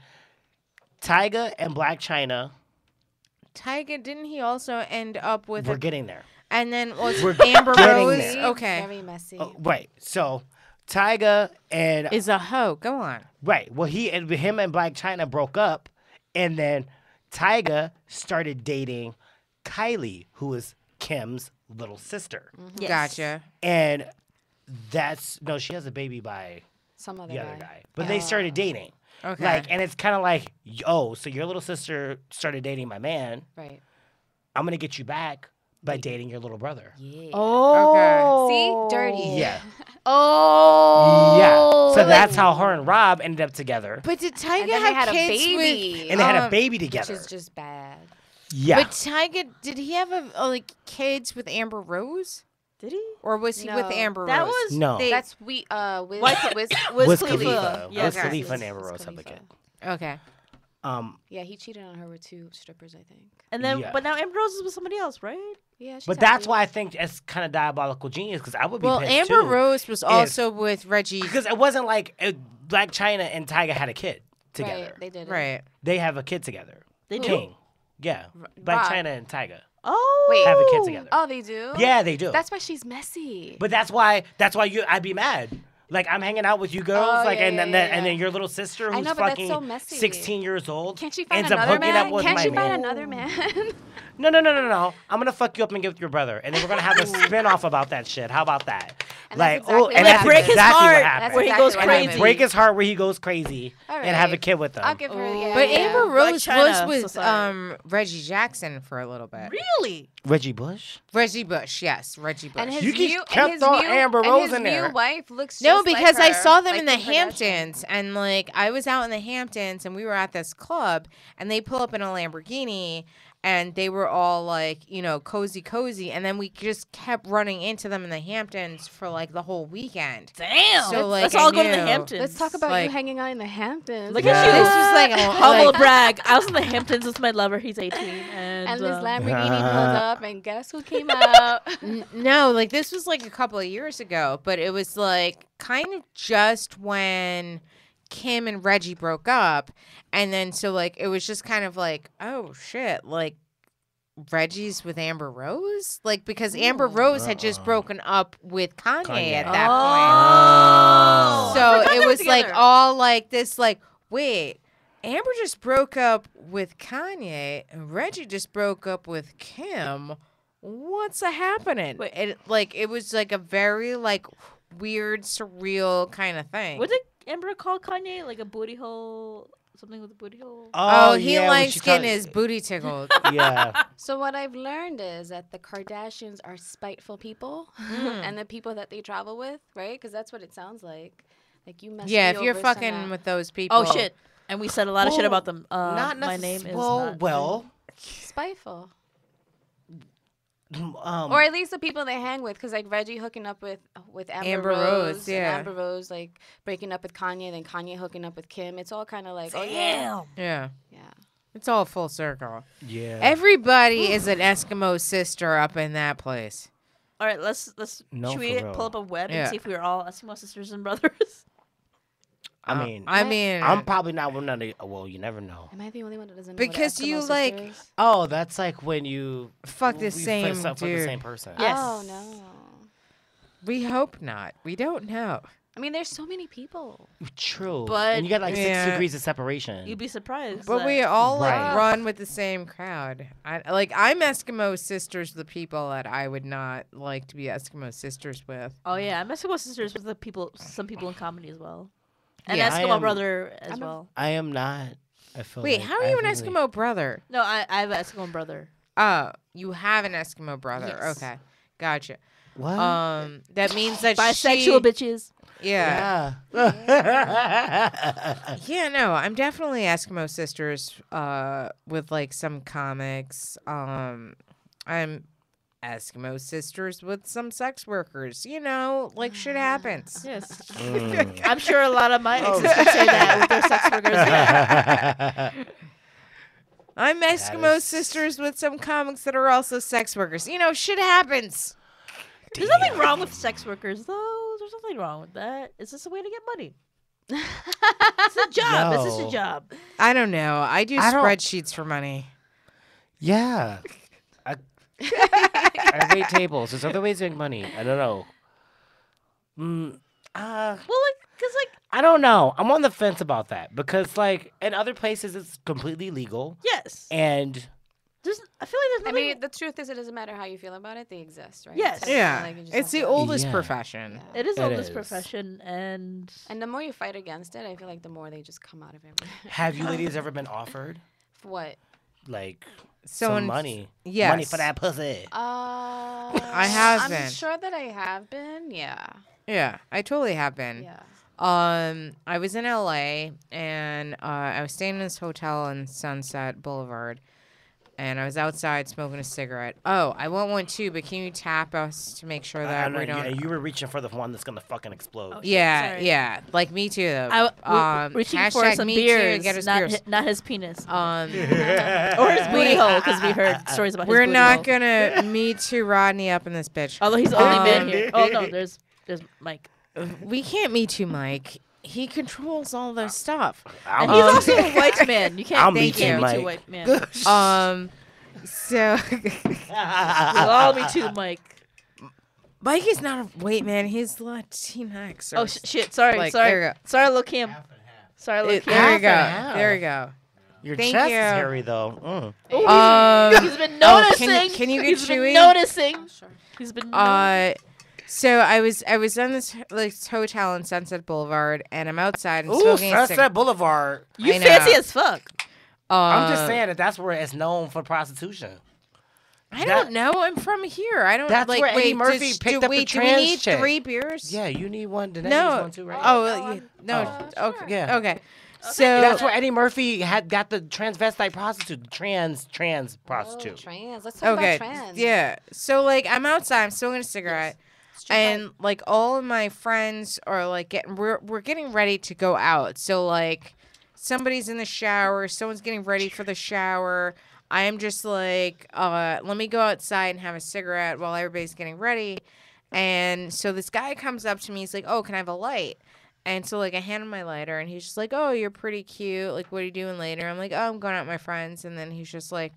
Tyga and Black China, Tyga, didn't he also end up with we're a, getting there. and then was we're Amber getting Rose? there. Okay. Very messy. Oh, right. So, Tyga and Is a hoe. Go on. right. Well, him and Black China broke up, and then Tyga started dating Kylie, who is Kim's little sister, Yes. Gotcha. and she has a baby by Some other the other guy. guy. But they started dating. Okay. Like, and it's kind of like, oh, so your little sister started dating my man. Right. I'm gonna get you back by dating your little brother. Yeah. Oh. See, dirty. Yeah. Oh. Yeah. So that's how her and Rob ended up together, But did Tyga And then have they had a kids baby. with? and they had a um, baby Which together. is just bad. Yeah. But Tyga, did he have like kids with Amber Rose, Did he? or was he with No. Amber That Rose? was No. They- That's we Wiz, Wiz Wiz Khalifa. Khalifa. Yes. Wiz Khalifa and Amber Wiz Rose have a Khalifa. kid. Okay. Yeah, he cheated on her with 2 strippers, I think. And then, Yeah. but now Amber Rose is with somebody else, right? Yeah, she's But that's happy. why I think it's kind of diabolical genius, because I would be Well, pissed Amber too. Rose was also with Reggie. Because it wasn't like Black China and Tyga had a kid together. Right, they did. it. Right. They have a kid together. They do. King. Yeah. Black Rob. China and Tyga Oh. Wait. have a kid together. Oh, they do. Yeah, they do. That's why she's messy. But that's why I'd be mad. Like I'm hanging out with you girls, Oh, like yeah, and then yeah, and yeah. then your little sister I who's know, but that's fucking so messy. 16 years old Can't she find ends up another hooking man? up with Can't my she man. find another man? No. I'm gonna fuck you up and give it to your brother, and then we're gonna have a spin-off about that shit. How about that? And that's Like, exactly and what that's break his exactly heart what happened. where he That's goes exactly what crazy. happened. Break his heart where he goes crazy All and have a right. kid with him. I'll give her. Yeah, But yeah. Amber Like Rose China, was so with sorry. Reggie Jackson for a little bit. Really? Reggie Bush. Reggie Bush, yes, Reggie Bush. And his You just new, kept and his throwing new, Amber and Rose his in there. new wife looks No, just because like I her, saw them like in the Kim Kardashian. Hamptons, and like I was out in the Hamptons, and we were at this club, and they pull up in a Lamborghini, and they were all like, cozy, and then we just kept running into them in the Hamptons for like the whole weekend. Damn. So, like, let's I all go to the knew. Hamptons. Let's talk about Like- you hanging out in the Hamptons. Look Yeah. at you. This was like a Humble like, brag. I was in the Hamptons with my lover. He's 18. And, And this Lamborghini pulled up, and guess who came out? no, like this was like a couple of years ago, but it was like kind of just when Kim and Reggie broke up, and then so like it was just kind of like, oh shit, like Reggie's with Amber Rose, like because Amber Rose had just broken up with Kanye, at that Oh. point. So it was like all like this, like wait. Amber just broke up with Kanye, and Reggie just broke up with Kim. What's happening? Wait. It was like a very like weird, surreal kind of thing. What did Amber call Kanye? Like a booty hole? Something with a booty hole? Oh, he yeah, when likes she getting called- his booty tickled. Yeah. So what I've learned is that the Kardashians are spiteful people, and the people that they travel with, right? Because that's what it sounds like. Like you mess. Yeah, me if you're over, fucking so now- with those people. Oh, shit. And we said a lot of shit Well, about them. not My name is well, not... well. spiteful, Um, or at least the people they hang with. Because like Reggie hooking up with Amber Rose, and yeah. Amber Rose like breaking up with Kanye, then Kanye hooking up with Kim. It's all kind of like, oh yeah, Damn. Yeah, yeah. it's all full circle. yeah. Everybody is an Eskimo sister up in that place. All right, let's No, should we for real. pull up a web Yeah. and see if we're all Eskimo sisters and brothers? I mean, I'm probably not one of the. Well, you never know. Am I the only one that doesn't know Because what you, Eskimo like, sister is? Oh, that's like when you fuck the we same fuck with the dude. same person. Yes. Oh no. We hope not. We don't know. I mean, there's so many people. True. But- and you got like Yeah. 6 degrees of separation. You'd be surprised. But that- we all like Right. run with the same crowd. I'm Eskimo sisters with the people that I would not like to be Eskimo sisters with. Oh yeah, I'm Eskimo sisters with the people, some people in comedy as well, and Yeah, I Eskimo am- brother as I'm a- well. I am not. I feel Wait, like how are you an I really- Eskimo brother? No, I have an Eskimo brother. Oh, you have an Eskimo brother. Yes. Okay, gotcha. What? That means that Bisexual bitches. Yeah. yeah. Yeah, no, I'm definitely Eskimo sisters with like some comics. I'm Eskimo sisters with some sex workers. Like shit happens. Yes, Mm. I'm sure a lot of my exes would say that with their sex workers. I'm Eskimo is- sisters with some comics that are also sex workers. Shit happens. There's nothing wrong with sex workers, though. There's nothing wrong with that. It's just a way to get money. It's a job. It's just Yo. a job. I don't know. I do I don't- spreadsheets for money. Yeah. I wait tables. There's other ways to make money. I don't know. Well, because I don't know. I'm on the fence about that because, like, in other places, it's completely legal. yes, And I feel like there's I nothing. mean, the truth is, it doesn't matter how you feel about it; they exist, right? Yes. So it's Yeah. not like you just It's have the to- oldest Yeah. profession. Yeah. it is It oldest is. profession, and And the more you fight against it, I feel like the more they just come out of it. have you ladies ever been offered, For what? like, Someone- some money? Yes. Money for that pussy. I have I'm been. sure that I have been. Yeah. Yeah, I totally have been. Yeah. I was in LA and I was staying in this hotel on Sunset Boulevard, and I was outside smoking a cigarette. Oh, I want one too, but can you tap us to make sure that we don't? You were reaching for the one that's gonna fucking explode. Yeah, Sorry. yeah, like me too. reaching for hashtag some me too, beers, get us not beers. not his penis Um, or his booty hole, because we heard stories about his we're booty not hole. gonna me too Rodney up in this bitch. Although he's the only man Um, here. Oh no, there's Mike, We can't me too Mike. He controls all this stuff. and he's also a white man. You can't I'll thank meet you, him Mike. to white man. So We'll all be too, Mike. Mike is not a white man. He's Latinx. Or Oh shit! Sorry, Like, sorry, there you go. sorry, Lil Kim. Half and half. Sorry, Lil There Kim. we go. half. There we go. Your Thank chest you. is hairy though. He's been noticing. Can you get He's been chewy? noticing. Sure. He's been noticing. So I was on this hotel in Sunset Boulevard, and I'm outside and Ooh, smoking a Sunset cigarette. Boulevard. You I fancy know. as fuck. I'm just saying that that's where it's known for prostitution. I don't know. I'm from here. I don't. That's like, where Eddie wait, Murphy does- picked do, up the wait, do we trans need chick. 3 beers? Yeah, you need one. Danae No. needs one too, right? Oh, I'm- no. sure. Okay. Yeah. Okay. So That's where Eddie Murphy had got the transvestite prostitute, trans prostitute. Trans. Let's talk okay. about trans. Yeah. So like I'm outside. I'm smoking a cigarette. Street And like all of my friends are like we're getting ready to go out. So like somebody's in the shower, someone's getting ready for the shower. I am just like, let me go outside and have a cigarette while everybody's getting ready. And so this guy comes up to me, he's like, "Oh, can I have a light?" And so like I hand him my lighter and he's just like, "Oh, you're pretty cute. Like what are you doing later?" I'm like, "Oh, I'm going out with my friends." And then he's just like,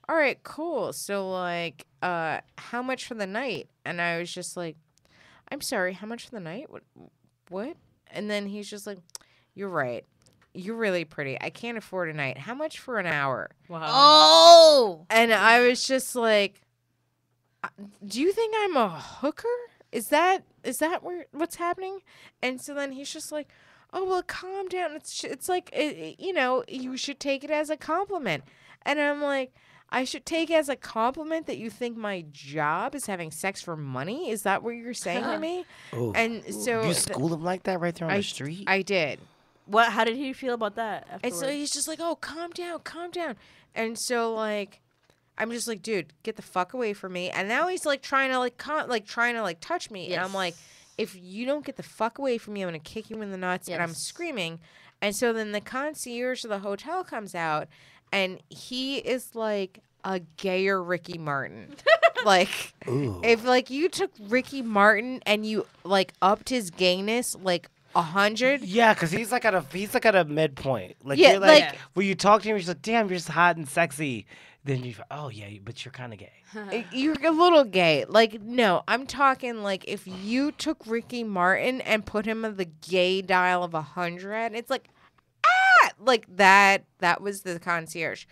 "All right, cool. So like how much for the night?" And I was just like, "I'm sorry, how much for the night? What?" And then he's just like, "You're right. You're really pretty. I can't afford a night. How much for an hour?" Wow. Oh. And I was just like, "Do you think I'm a hooker? Is that what's happening?" And so then he's just like, "Oh, well, calm down. It's like you should take it as a compliment." And I'm like, "I should take it as a compliment that you think my job is having sex for money? Is that what you're saying to me?" Ooh. And so You school him like that right there on I- the street? I did. What? How did he feel about that? And Afterwards? so he's just like, "Oh, calm down, calm down." And so like, I'm just like, "Dude, get the fuck away from me." And now he's like trying to touch me, and I'm like, "If you don't get the fuck away from me, I'm gonna kick you in the nuts." And I'm Yes. screaming. And so then the concierge of the hotel comes out, and he is like a gayer Ricky Martin. Like, Ooh. if like you took Ricky Martin and you like upped his gayness like 100. Yeah, because he's like at a midpoint. Like, Yeah, you're like, like- when you talk to him, you're just like, "Damn, you're just hot and sexy." Then you, "Oh yeah, but you're kind of gay." You're a little gay. Like, no, I'm talking like if you took Ricky Martin and put him on the gay dial of 100, it's like, like that was the concierge.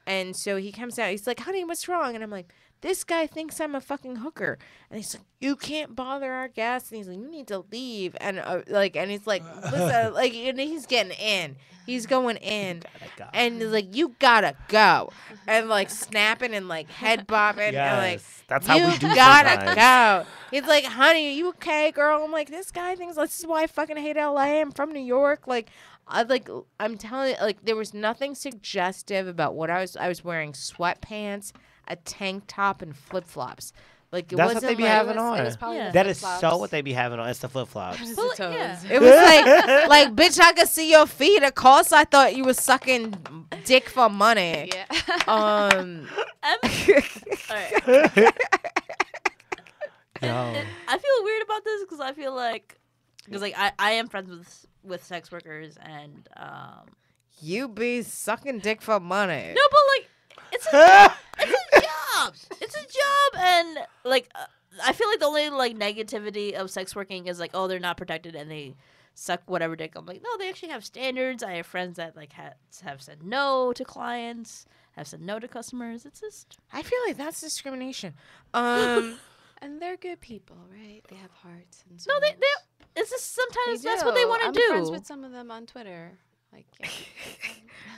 And so he comes out, he's like, "Honey, what's wrong?" And I'm like, "This guy thinks I'm a fucking hooker." And he's like, "You can't bother our guests." And he's like, "You need to leave." And and he's like, "Listen," like, and he's getting in. He's going in. go. And he's like, "You gotta go." And like snapping and like head bobbing. And like, Yes, that's how "You we do gotta sometimes. go." He's like, "Honey, are you okay, girl?" I'm like, "This guy thinks this is why I fucking hate LA. I'm from New York." Like, I'm telling you, like, there was nothing suggestive about what I was wearing sweatpants, a tank top, and flip flops. Like, it That's what wasn't they be like, having It on. was probably Yeah. the That is flip-flops. so what they be having on. It's the flip flops. It's Well, the toes. yeah. It was like, bitch, I could see your feet. Of course, I thought you was sucking dick for money. Yeah. Alright. Yo. I feel weird about this because I feel like I am friends with sex workers and You be sucking dick for money. no, but like it's a job. It's a job, and like I feel like the only like negativity of sex working is like, oh, they're not protected and they suck whatever dick. I'm like, no, they actually have standards. I have friends that like have said no to clients, have said no to customers. It's just I feel like that's discrimination. And they're good people, right? They have hearts and no, they souls. it's just sometimes They that's what they do. want to I'm do. friends with some of them on Twitter. Like, yeah.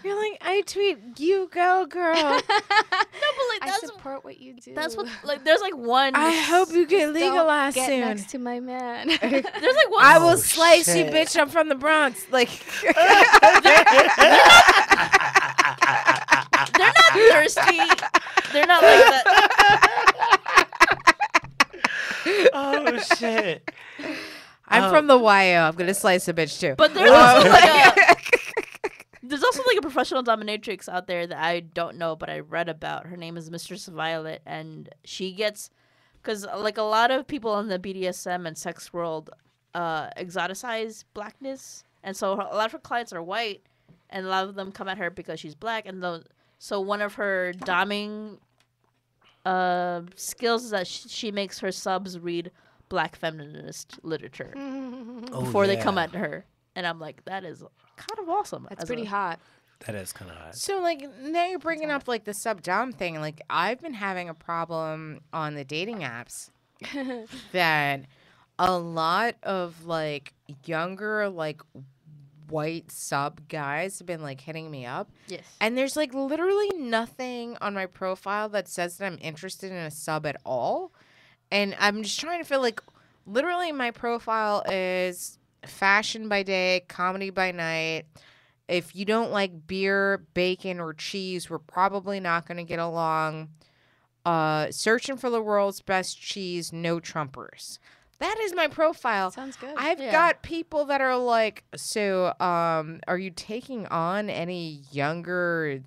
You're like, I tweet, "You go, girl." No, but like I that's support what you do. that's what like there's like one. I hope you get Don't legalized get soon. next to my man. There's like one. I will Oh, slice you, shit. bitch. I'm from the Bronx. Like, They're not thirsty. They're not like that. Oh shit. I'm from the YO. I'm gonna slice a bitch too. But there's also like there's also like a professional dominatrix out there that I don't know, but I read about. Her name is Mistress Violet, and she gets because like a lot of people in the BDSM and sex world exoticize blackness, and so a lot of her clients are white, and a lot of them come at her because she's black, and so one of her doming skills is that she makes her subs read black feminist literature Oh, before they come yeah. at her. And I'm like, that is kind of awesome. That's as pretty a- hot. That is kind of hot. So, like, now you're bringing up, like, the sub-dom thing. Like, I've been having a problem on the dating apps that a lot of, like, younger, like, white sub guys have been, like, hitting me up. Yes. And there's, like, literally nothing on my profile that says that I'm interested in a sub at all. And I'm just trying to feel like, literally, my profile is fashion by day, comedy by night. If you don't like beer, bacon, or cheese, we're probably not going to get along. Searching for the world's best cheese, no Trumpers. That is my profile. Sounds good. I've Yeah. got people that are like, so are you taking on any younger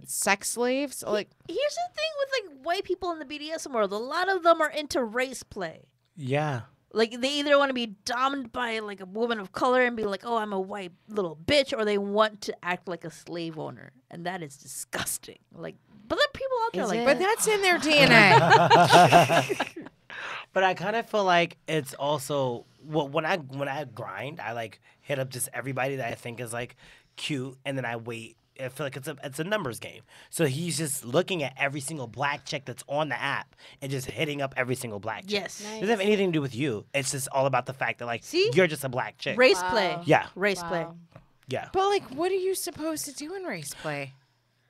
sex slaves? Like, Here's the thing with like white people in the BDSM world. A lot of them are into race play. Yeah. Like they either want to be dominated by like a woman of color and be like, "Oh, I'm a white little bitch," or they want to act like a slave owner, and that is disgusting. Like, but there are people out there Is like it? but that's in their DNA. But I kind of feel like it's also when I grind, I like hit up just everybody that I think is like cute, and then I wait. I feel like it's a numbers game. So he's just looking at every single black chick that's on the app and just hitting up every single black chick. Yes. Nice. Doesn't have anything to do with you. It's just all about the fact that like See? you're just a black chick. race Wow. play. Yeah. Race play. Wow. Yeah. But, like, what are you supposed to do in race play?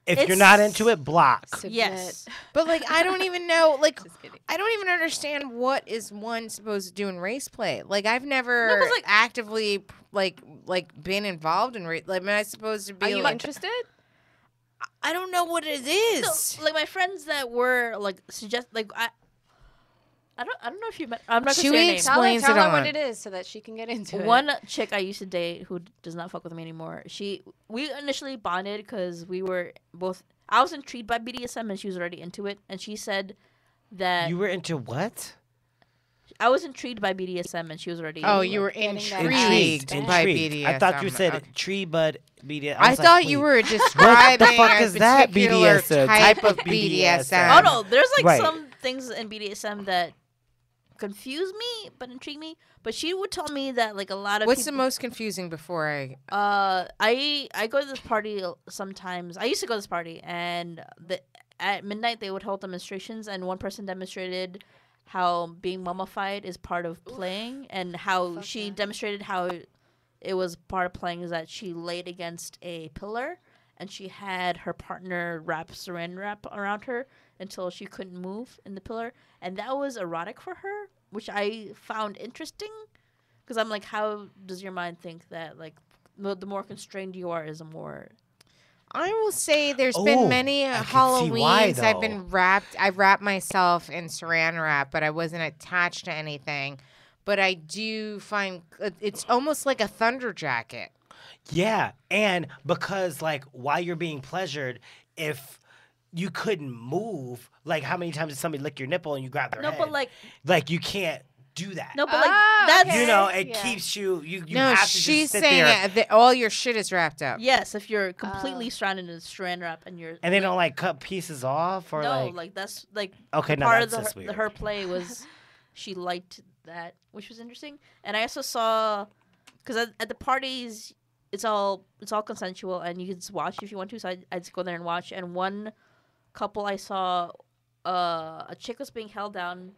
If you're not It's- into it, block. Submit. Yes. But, like, I don't even know, like, Just kidding. I don't even understand what is one supposed to do in race play. Like, I've never 'cause, like- actively, like, been involved in race. Like, am I supposed to be, Are you like, interested? I don't know what it is. So, like my friends that were like suggest like I don't know if you met. I'm not gonna Should say her we name. Tell her, Explains tell it her what on. it is so that she can get into it. One chick I used to date who does not fuck with me anymore. We initially bonded because we were both. I was intrigued by BDSM and she was already into it. And she said that You were into what? I was intrigued by BDSM and she was already. Oh, into you it. were getting that intrigued ass by Intrigued. BDSM. I thought you said Okay. tree bud BDSM. I was like, thought you wait. were describing fuck a is that particular BDSM? type of BDSM. BDSM. Oh no, there's like Right. some things in BDSM that confuse me but intrigue me. But she would tell me that like a lot of What's the people, most confusing before I? I go to this party sometimes. I used to go to this party, and at midnight they would hold demonstrations, and one person demonstrated how being mummified is part of playing, and how Fuck she yeah. demonstrated how it was part of playing is that she laid against a pillar, and she had her partner wrap saran wrap around her until she couldn't move in the pillar, and that was erotic for her, which I found interesting. Because I'm like, how does your mind think that, like, the more constrained you are is the more... I will say there's Oh, been many I can see why, Halloweens I've though. been wrapped. I wrapped myself in saran wrap, but I wasn't attached to anything. But I do find it's almost like a thunder jacket. Yeah, and because like while you're being pleasured, if you couldn't move, like how many times did somebody lick your nipple and you grab their No, head? but, like... like you can't do that. No, but, like, Ah, that's... okay. You know, it Yeah. keeps you. You No, have to she's just sit saying there. that all your shit is wrapped up. Yes, if you're completely surrounded in saran wrap and you're... And they don't like cut pieces off or No, like. like, that's, like... Okay, no, part that's of just the weird. her play was she liked that, which was interesting. And I also saw... Because at the parties, it's all consensual, and you can just watch if you want to. So I just go there and watch. And one couple I saw, a chick was being held down.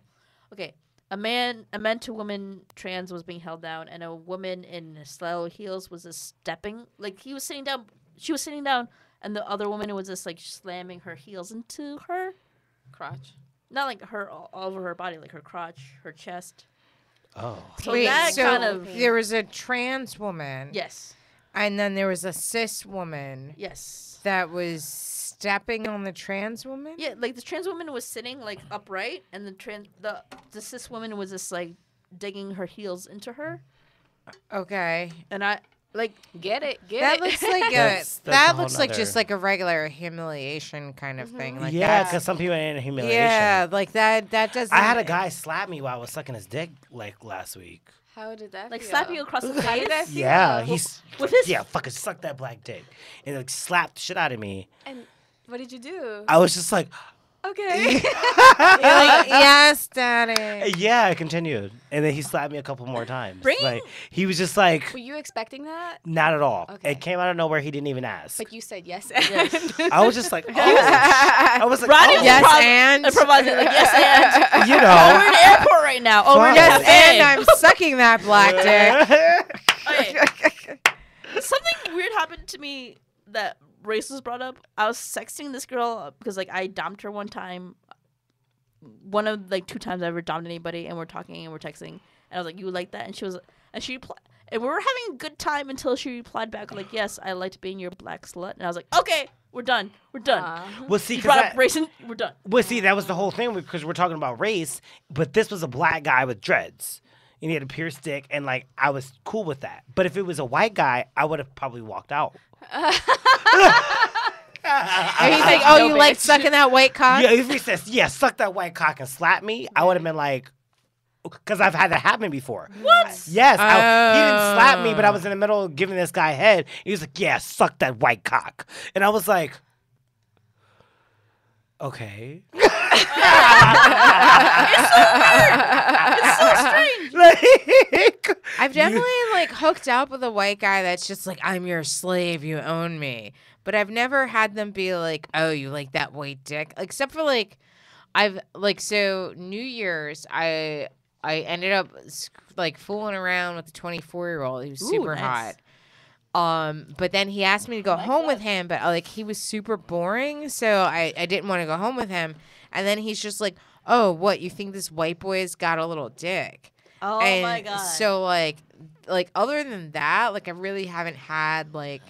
Okay, a man to woman trans was being held down, and a woman in slow heels was just stepping. Like he was sitting down, she was sitting down, and the other woman was just like slamming her heels into her. Crotch. Not like her all over her body, like her crotch, her chest. Oh. So Wait, that so kind of there was a trans woman, yes, and then there was a cis woman yes. that was stepping on the trans woman. Yeah, like the trans woman was sitting like upright, and the cis woman was just like digging her heels into her, Okay. and I like Get it. Get That it. looks like That's a that whole looks like just nother- like a regular humiliation kind of thing. Like yeah, that's- because some people are in humiliation. yeah, like that doesn't. I had a guy slap me while I was sucking his dick like last week. How did that like feel? slap you across the How face. did that feel? Yeah, he's with his- yeah, fucking suck that black dick, and like slapped the shit out of me. And what did you do? I was just like, Okay. You're like, yes, daddy. Yeah, I continued, and then he slapped me a couple more times. Bring- Like he was just like, Were you expecting that? not at all. Okay. It came out of nowhere. He didn't even ask. But you said yes. I was just like, oh. I was like, Ronnie oh. was Yes, improv- and? improvising like yes and. You Oh, we're know. in the airport right now. Oh, we're in a Fine. Yes, cafe. and I'm sucking that black dick. Okay. Something weird happened to me that race was brought up. I was sexting this girl because like I domed her one time. One of like 2 times I ever domed anybody, and we're talking and we're texting, and I was like, "You like that?" And she was, and she replied, and we were having a good time until she replied back like, "Yes, I liked being your black slut," and I was like, "Okay, we're done, we're done." Well, see, You 'cause brought that- up race, and we're done. well, see, that was the whole thing because we're talking about race, but this was a black guy with dreads. And he had a pierced dick, and like I was cool with that. But if it was a white guy, I would have probably walked out. And he's like, oh, No, you like bitch. sucking that white cock? Yeah, if he says, yeah, suck that white cock and slap me, I would have been like, because I've had that happen before. What? Yes, he didn't slap me, but I Oh. was in the middle of giving this guy head. He was like, yeah, suck that white cock. And I was like, okay. It's so strange. Like, I've definitely like hooked up with a white guy that's just like, I'm your slave, you own me. But I've never had them be like, oh, you like that white dick? Except for like, I've like, so New Year's, I ended up like fooling around with a 24-year-old. He was Ooh, super nice. hot. But then he asked me to go home with him, but like he was super boring, so I didn't want to go home with him. And then he's just like, oh, what, you think this white boy's got a little dick? Oh And my god. so like other than that, like I really haven't had like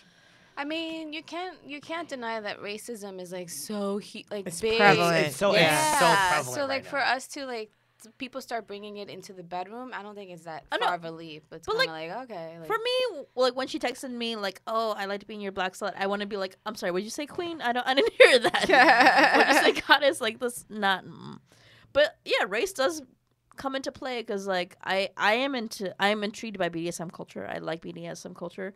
I mean, you can't deny that racism is like so It's big. prevalent. It's so Yeah. prevalent So like right for now. us to like people start bringing it into the bedroom, I don't think it's that I know. far of a leap. It's But, kind of like okay. Like, For me, like when she texted me, like, "Oh, I liked being your black slut," I want to be like, "I'm sorry, would you say queen? I didn't hear that. Would you say goddess? Like this, not." But yeah, race does come into play because like I am intrigued by BDSM culture. I like BDSM culture,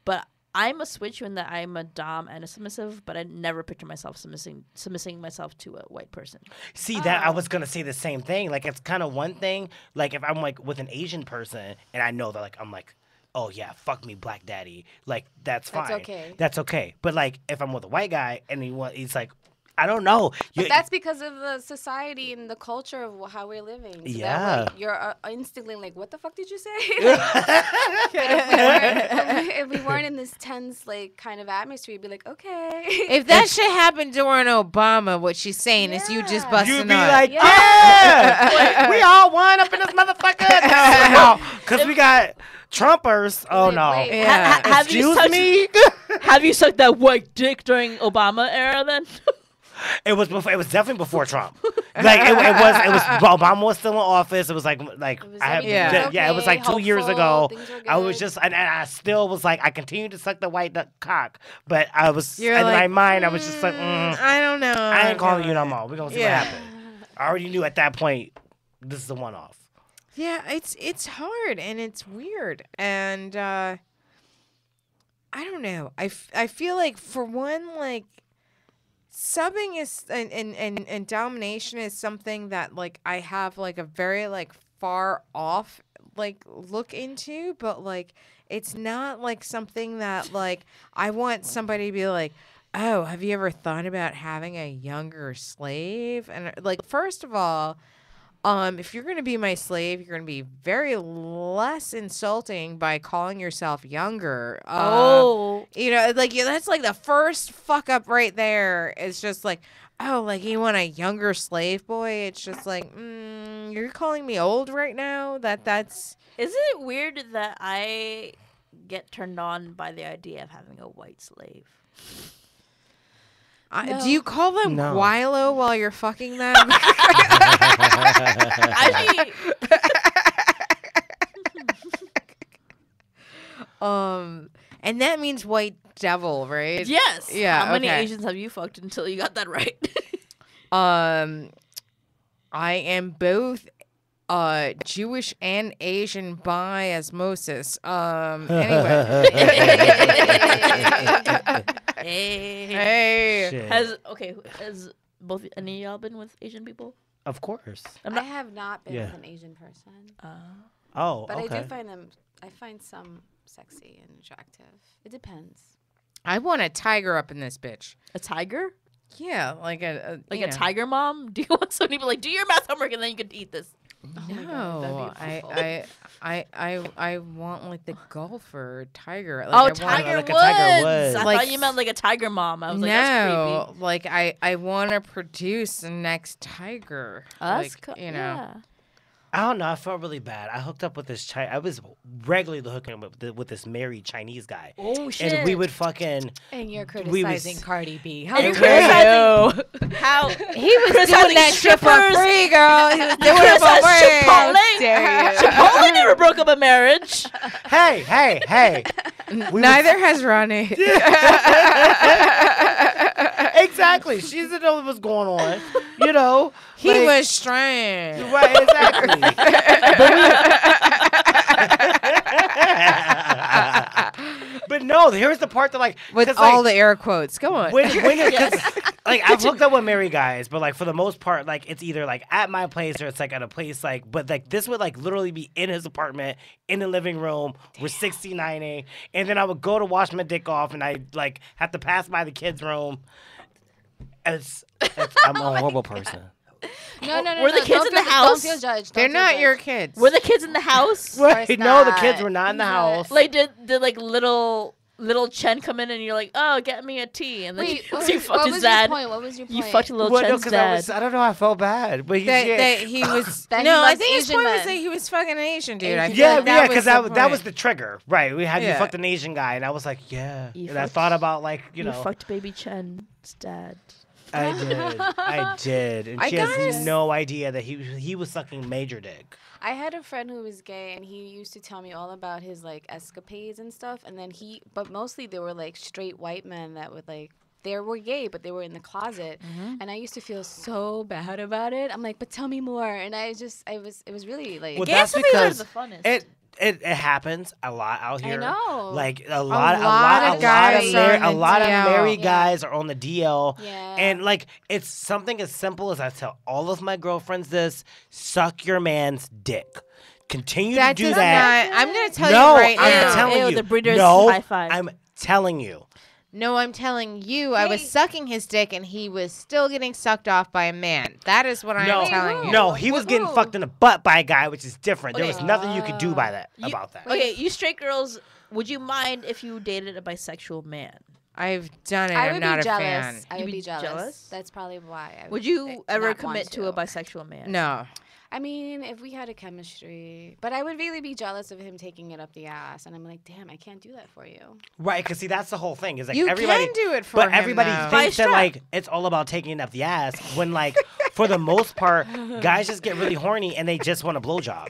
but I'm a switch in that I'm a dom and a submissive, but I never picture myself submitting myself to a white person. See that I was gonna say the same thing. Like it's kind of one thing. Like if I'm like with an Asian person and I know that like I'm like, oh yeah, fuck me, black daddy. Like that's fine. That's okay. That's okay. But like if I'm with a white guy and he's like, I don't know. But that's because of the society and the culture of how we're living. So that, Yeah. like, you're instantly like, what the fuck did you say? if we weren't in this tense, like, kind of atmosphere, you'd be like, okay. if that shit happened during Obama, what she's saying is you just Yeah. busting You'd be up. like, Yeah. yeah, we all won up in this motherfucker. Because we got Trumpers. Oh Wait, no. wait. Yeah. Have you Excuse sucked- me. Have you sucked that white dick during Obama era then? It was before. It was definitely before Trump. Like it was. Obama was still in office. It was like It was I have everything was yeah. It was like 2 years hopeful, ago. things were I was good. just and I still was like I continued to suck the white cock, but I was You're in like, my mind I was just like I don't know. I ain't calling you no more. We're gonna see Yeah. what happens. I already knew at that point this is a one off. Yeah, it's hard and it's weird and I don't know. I feel like for one, like subbing is and domination is something that like I have like a very like far off like look into, but like it's not like something that like I want somebody to be like, oh, have you ever thought about having a younger slave? And like first of all, if you're going to be my slave, you're going to be very less insulting by calling yourself younger. You know, like that's like the first fuck up right there. It's just like, oh, like you want a younger slave boy? It's just like, you're calling me old right now? That's Isn't it weird that I get turned on by the idea of having a white slave? do you call them No. guilo while you're fucking them? I mean, And that means white devil, right? yes. Yeah, How many okay. Asians have you fucked until you got that right? I am both Jewish and Asian by osmosis. Anyway. Hey. Hey. Shit. Has both any of y'all been with Asian people? Of course. I'm I not. have not been Yeah. with an Asian person, Oh, but okay. I do find them. I find some sexy and attractive. It depends. I want a tiger up in this bitch. A tiger? Yeah, like a Like you a know. tiger mom? Do you want somebody to be like, do your math homework and then you can eat this? Oh my God, No, that'd be awful. I want like the golfer tiger. Like, Oh, I want, Tiger like Woods. a Tiger Woods. I Like- thought you meant like a tiger mom. I was like, that's No, creepy. like I want to produce the next tiger. Oh, that's like, co- you know. yeah. I don't know. I felt really bad. I hooked up with this I was regularly hooking up with this married Chinese guy, Oh shit. and we would fucking. And you're We was- criticizing Cardi B. How And you're dare you? criticizing how He was Criticizing doing that shit for strippers. free, girl. He was doing it Criticize for free. Chipotle. Dare you. Chipotle never broke up a marriage. Hey! Neither has Ronnie. Exactly. She didn't know what was going on. You know. He like- was strange. Right, exactly. But no, here's the part that like With 'cause, all like, the air quotes. Go on. when like I've hooked up with married guys, but like for the most part, like it's either like at my place or it's like at a place like, but like this would like literally be in his apartment in the living room. We're 69ing, and then I would go to wash my dick off, and I like have to pass by the kids' room. I'm a horrible person. No. Were the kids don't in the feel- house? Don't feel judged. They're Don't feel not your judged. kids. Were the kids in the house? Right? course No, the kids not. were not in the He's house. Like did like little Chen come in and you're like, oh, get me a tea, and then Wait, you, what you was, fucked what his was dad. your point? What was your point? You fucked little Well, no, Chen's 'cause dad. I don't know. I felt bad, but that he was. That he no, I loves think his Asian point was men. that he was fucking Asian, dude. I Asian feel Yeah, like yeah, because the that was point. the trigger, right? We had you Yeah. fucked an Asian guy, and I was like, yeah. You And I fucked- thought about like you You know, fucked baby Chen's dad. I did, and I she has gotta no idea that he was sucking major dick. I had a friend who was gay, and he used to tell me all about his like escapades and stuff. And then but mostly they were like straight white men that would like. They were gay, but they were in the closet, and I used to feel so bad about it. I'm like, but tell me more, and it was really like. Well, Gay that's escapades are because the funnest. it happens a lot out here. know. Like a lot lot of guys are on a the lot of DL. married Yeah. guys are on the DL. Yeah. And like it's something as simple as I tell all of my girlfriends this: suck your man's dick. Continue That to do does that. not. I'm gonna tell No, you right I'm now. telling Ew, you. the breeders no, high five. I'm telling you. No, I'm telling you. I was Hey. sucking his dick, and he was still getting sucked off by a man. That is what No, I'm telling you. no, he was getting Woohoo. fucked in the butt by a guy, which is different. There Okay. was nothing you could do by that You- about that. Okay, you straight girls, would you mind if you dated a bisexual man? I've done it. I I'm would not be a jealous. fan. I You'd would be be jealous. jealous? That's probably why. Would you ever not commit want to a bisexual man? No. I mean, if we had a chemistry, but I would really be jealous of him taking it up the ass, and I'm like, damn, I can't do that for you. Right, because see, that's the whole thing. Is like You everybody, can do it for but him, everybody though. thinks that Strap. like it's all about taking it up the ass. When like for the most part, guys just get really horny and they just want a blowjob.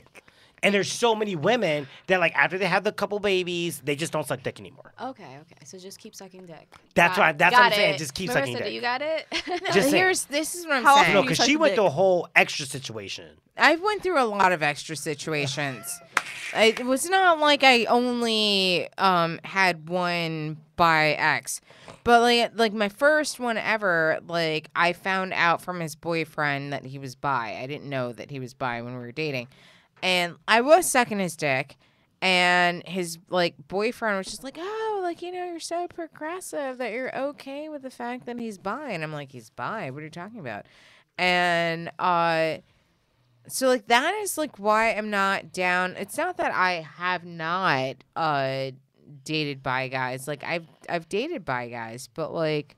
And there's so many women that like after they have the couple babies, they just don't suck dick anymore. Okay. So just keep sucking dick. That's Got why- it. that's what I'm Got saying, it. just keep Marissa, sucking do dick. You got it. Just saying. This is what I'm How often saying. No, you because suck she went dick? through a whole extra situation. I went through a lot of extra situations. It was not like I only had one by ex, but like my first one ever. Like I found out from his boyfriend that he was bi. I didn't know that he was bi when we were dating, and I was sucking his dick. And his like boyfriend was just like, oh, like you're so progressive that you're okay with the fact that he's bi. And I'm like, he's bi? What are you talking about? And so like that is like why I'm not down. It's not that I have not dated bi guys. Like I've dated bi guys, but like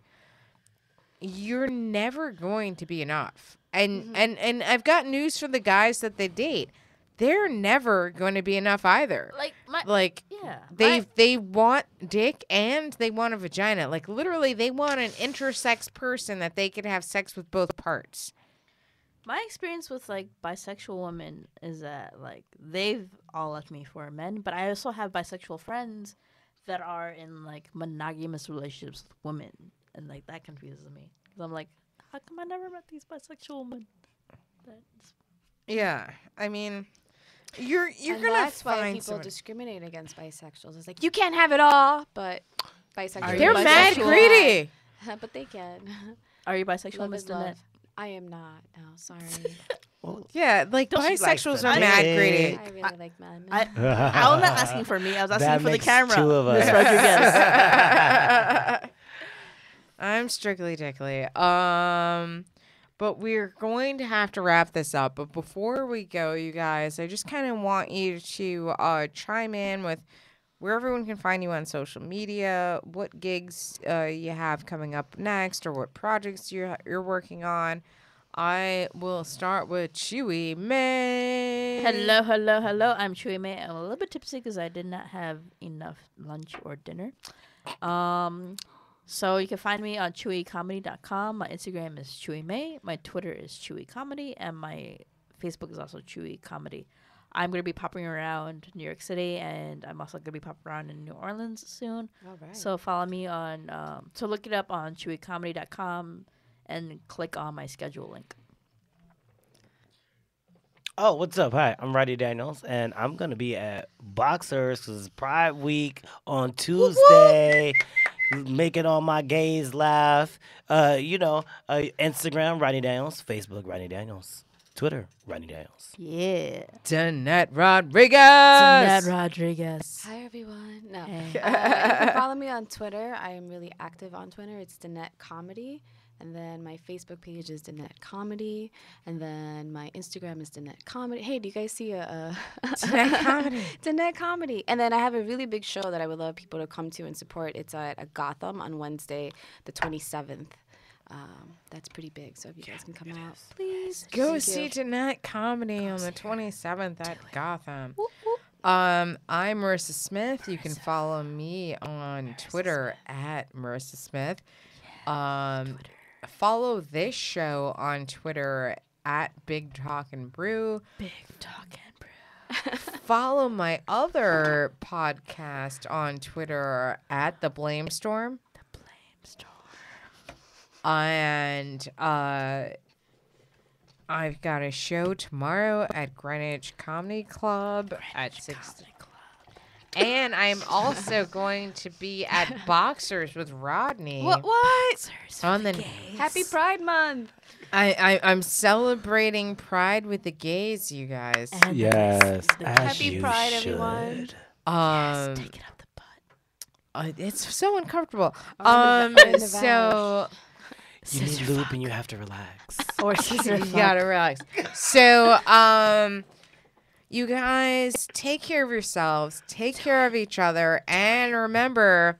you're never going to be enough. And and I've got news for the guys that they date. They're never going to be enough either. Like yeah. they want dick and they want a vagina. Like literally they want an intersex person that they can have sex with both parts. My experience with like bisexual women is that like they've all left me for men, but I also have bisexual friends that are in like monogamous relationships with women, and like that confuses me because I'm like, how come I never met these bisexual women? That's Yeah, I mean, you're And gonna that's why find people someone. discriminate against bisexuals. It's like you can't have it all, but bisexuals. They're mad bisexual? greedy. but they can. Are you bisexual, Love Miss is love. Danette? I am not. No, sorry. Yeah, like She likes bisexuals the are mad dick. greedy. I really like men. I was not asking for me. I was asking That for the makes camera. two of Miss us. Rodriguez. I'm strictly dickly. But we're going to have to wrap this up. But before we go, you guys, I just kind of want you to chime in with where everyone can find you on social media, what gigs you have coming up next, or what projects you're working on. I will start with Chewy May. Hello, hello, hello. I'm Chewy May. I'm a little bit tipsy because I did not have enough lunch or dinner. So you can find me on chewycomedy.com. My Instagram is Chewy May. My Twitter is Chewy Comedy, and my Facebook is also Chewy Comedy. I'm going to be popping around New York City, and I'm also going to be popping around in New Orleans soon. All right. So follow me on, so look it up on chewycomedy.com and click on my schedule link. Oh, what's up? Hi, I'm Roddy Daniels, and I'm going to be at Boxers because it's Pride Week on Tuesday. Making all my gays laugh. Instagram, Roddy Daniels. Facebook, Roddy Daniels. Twitter, Roddy Daniels. Yeah. Danette Rodriguez. Danette Rodriguez. Hi everyone. No, Hey. you can follow me on Twitter. I am really active on Twitter. It's Danette Comedy, and then my Facebook page is Danette Comedy, and then my Instagram is Danette Comedy. Hey, do you guys see a Danette Comedy? Danette Comedy? And then I have a really big show that I would love people to come to and support. It's at Gotham on Wednesday, the 27th. That's pretty big. So if you guys can come out, please Go Thank see you. Danette Comedy on the 27th at Gotham. I'm Marissa Smith. You can follow me on Twitter at Marissa Smith. Follow this show on Twitter at Big Talk and Brew. Big Talk and Brew. Follow my other podcast on Twitter at The Blame Storm. The Blame Storm. And I've got a show tomorrow at Greenwich Comedy Club at 6. And I'm also going to be at Boxers with Rodney. What? On the Happy Pride Month. I'm celebrating Pride with the gays, you guys. And Yes. as Happy you Pride, should. everyone. take it up the butt. It's so uncomfortable. in the So You need lube and you have to relax. Or scissor you gotta relax. So you guys take care of yourselves, take care of each other, and remember,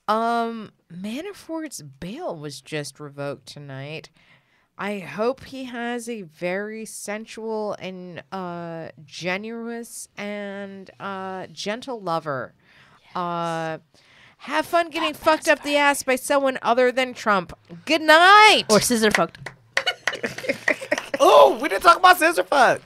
Manafort's bail was just revoked tonight. I hope he has a very sensual and generous and gentle lover. Have fun getting fucked up the ass by someone other than Trump. Good night. Or scissor fucked. Oh, we didn't talk about scissor fuck.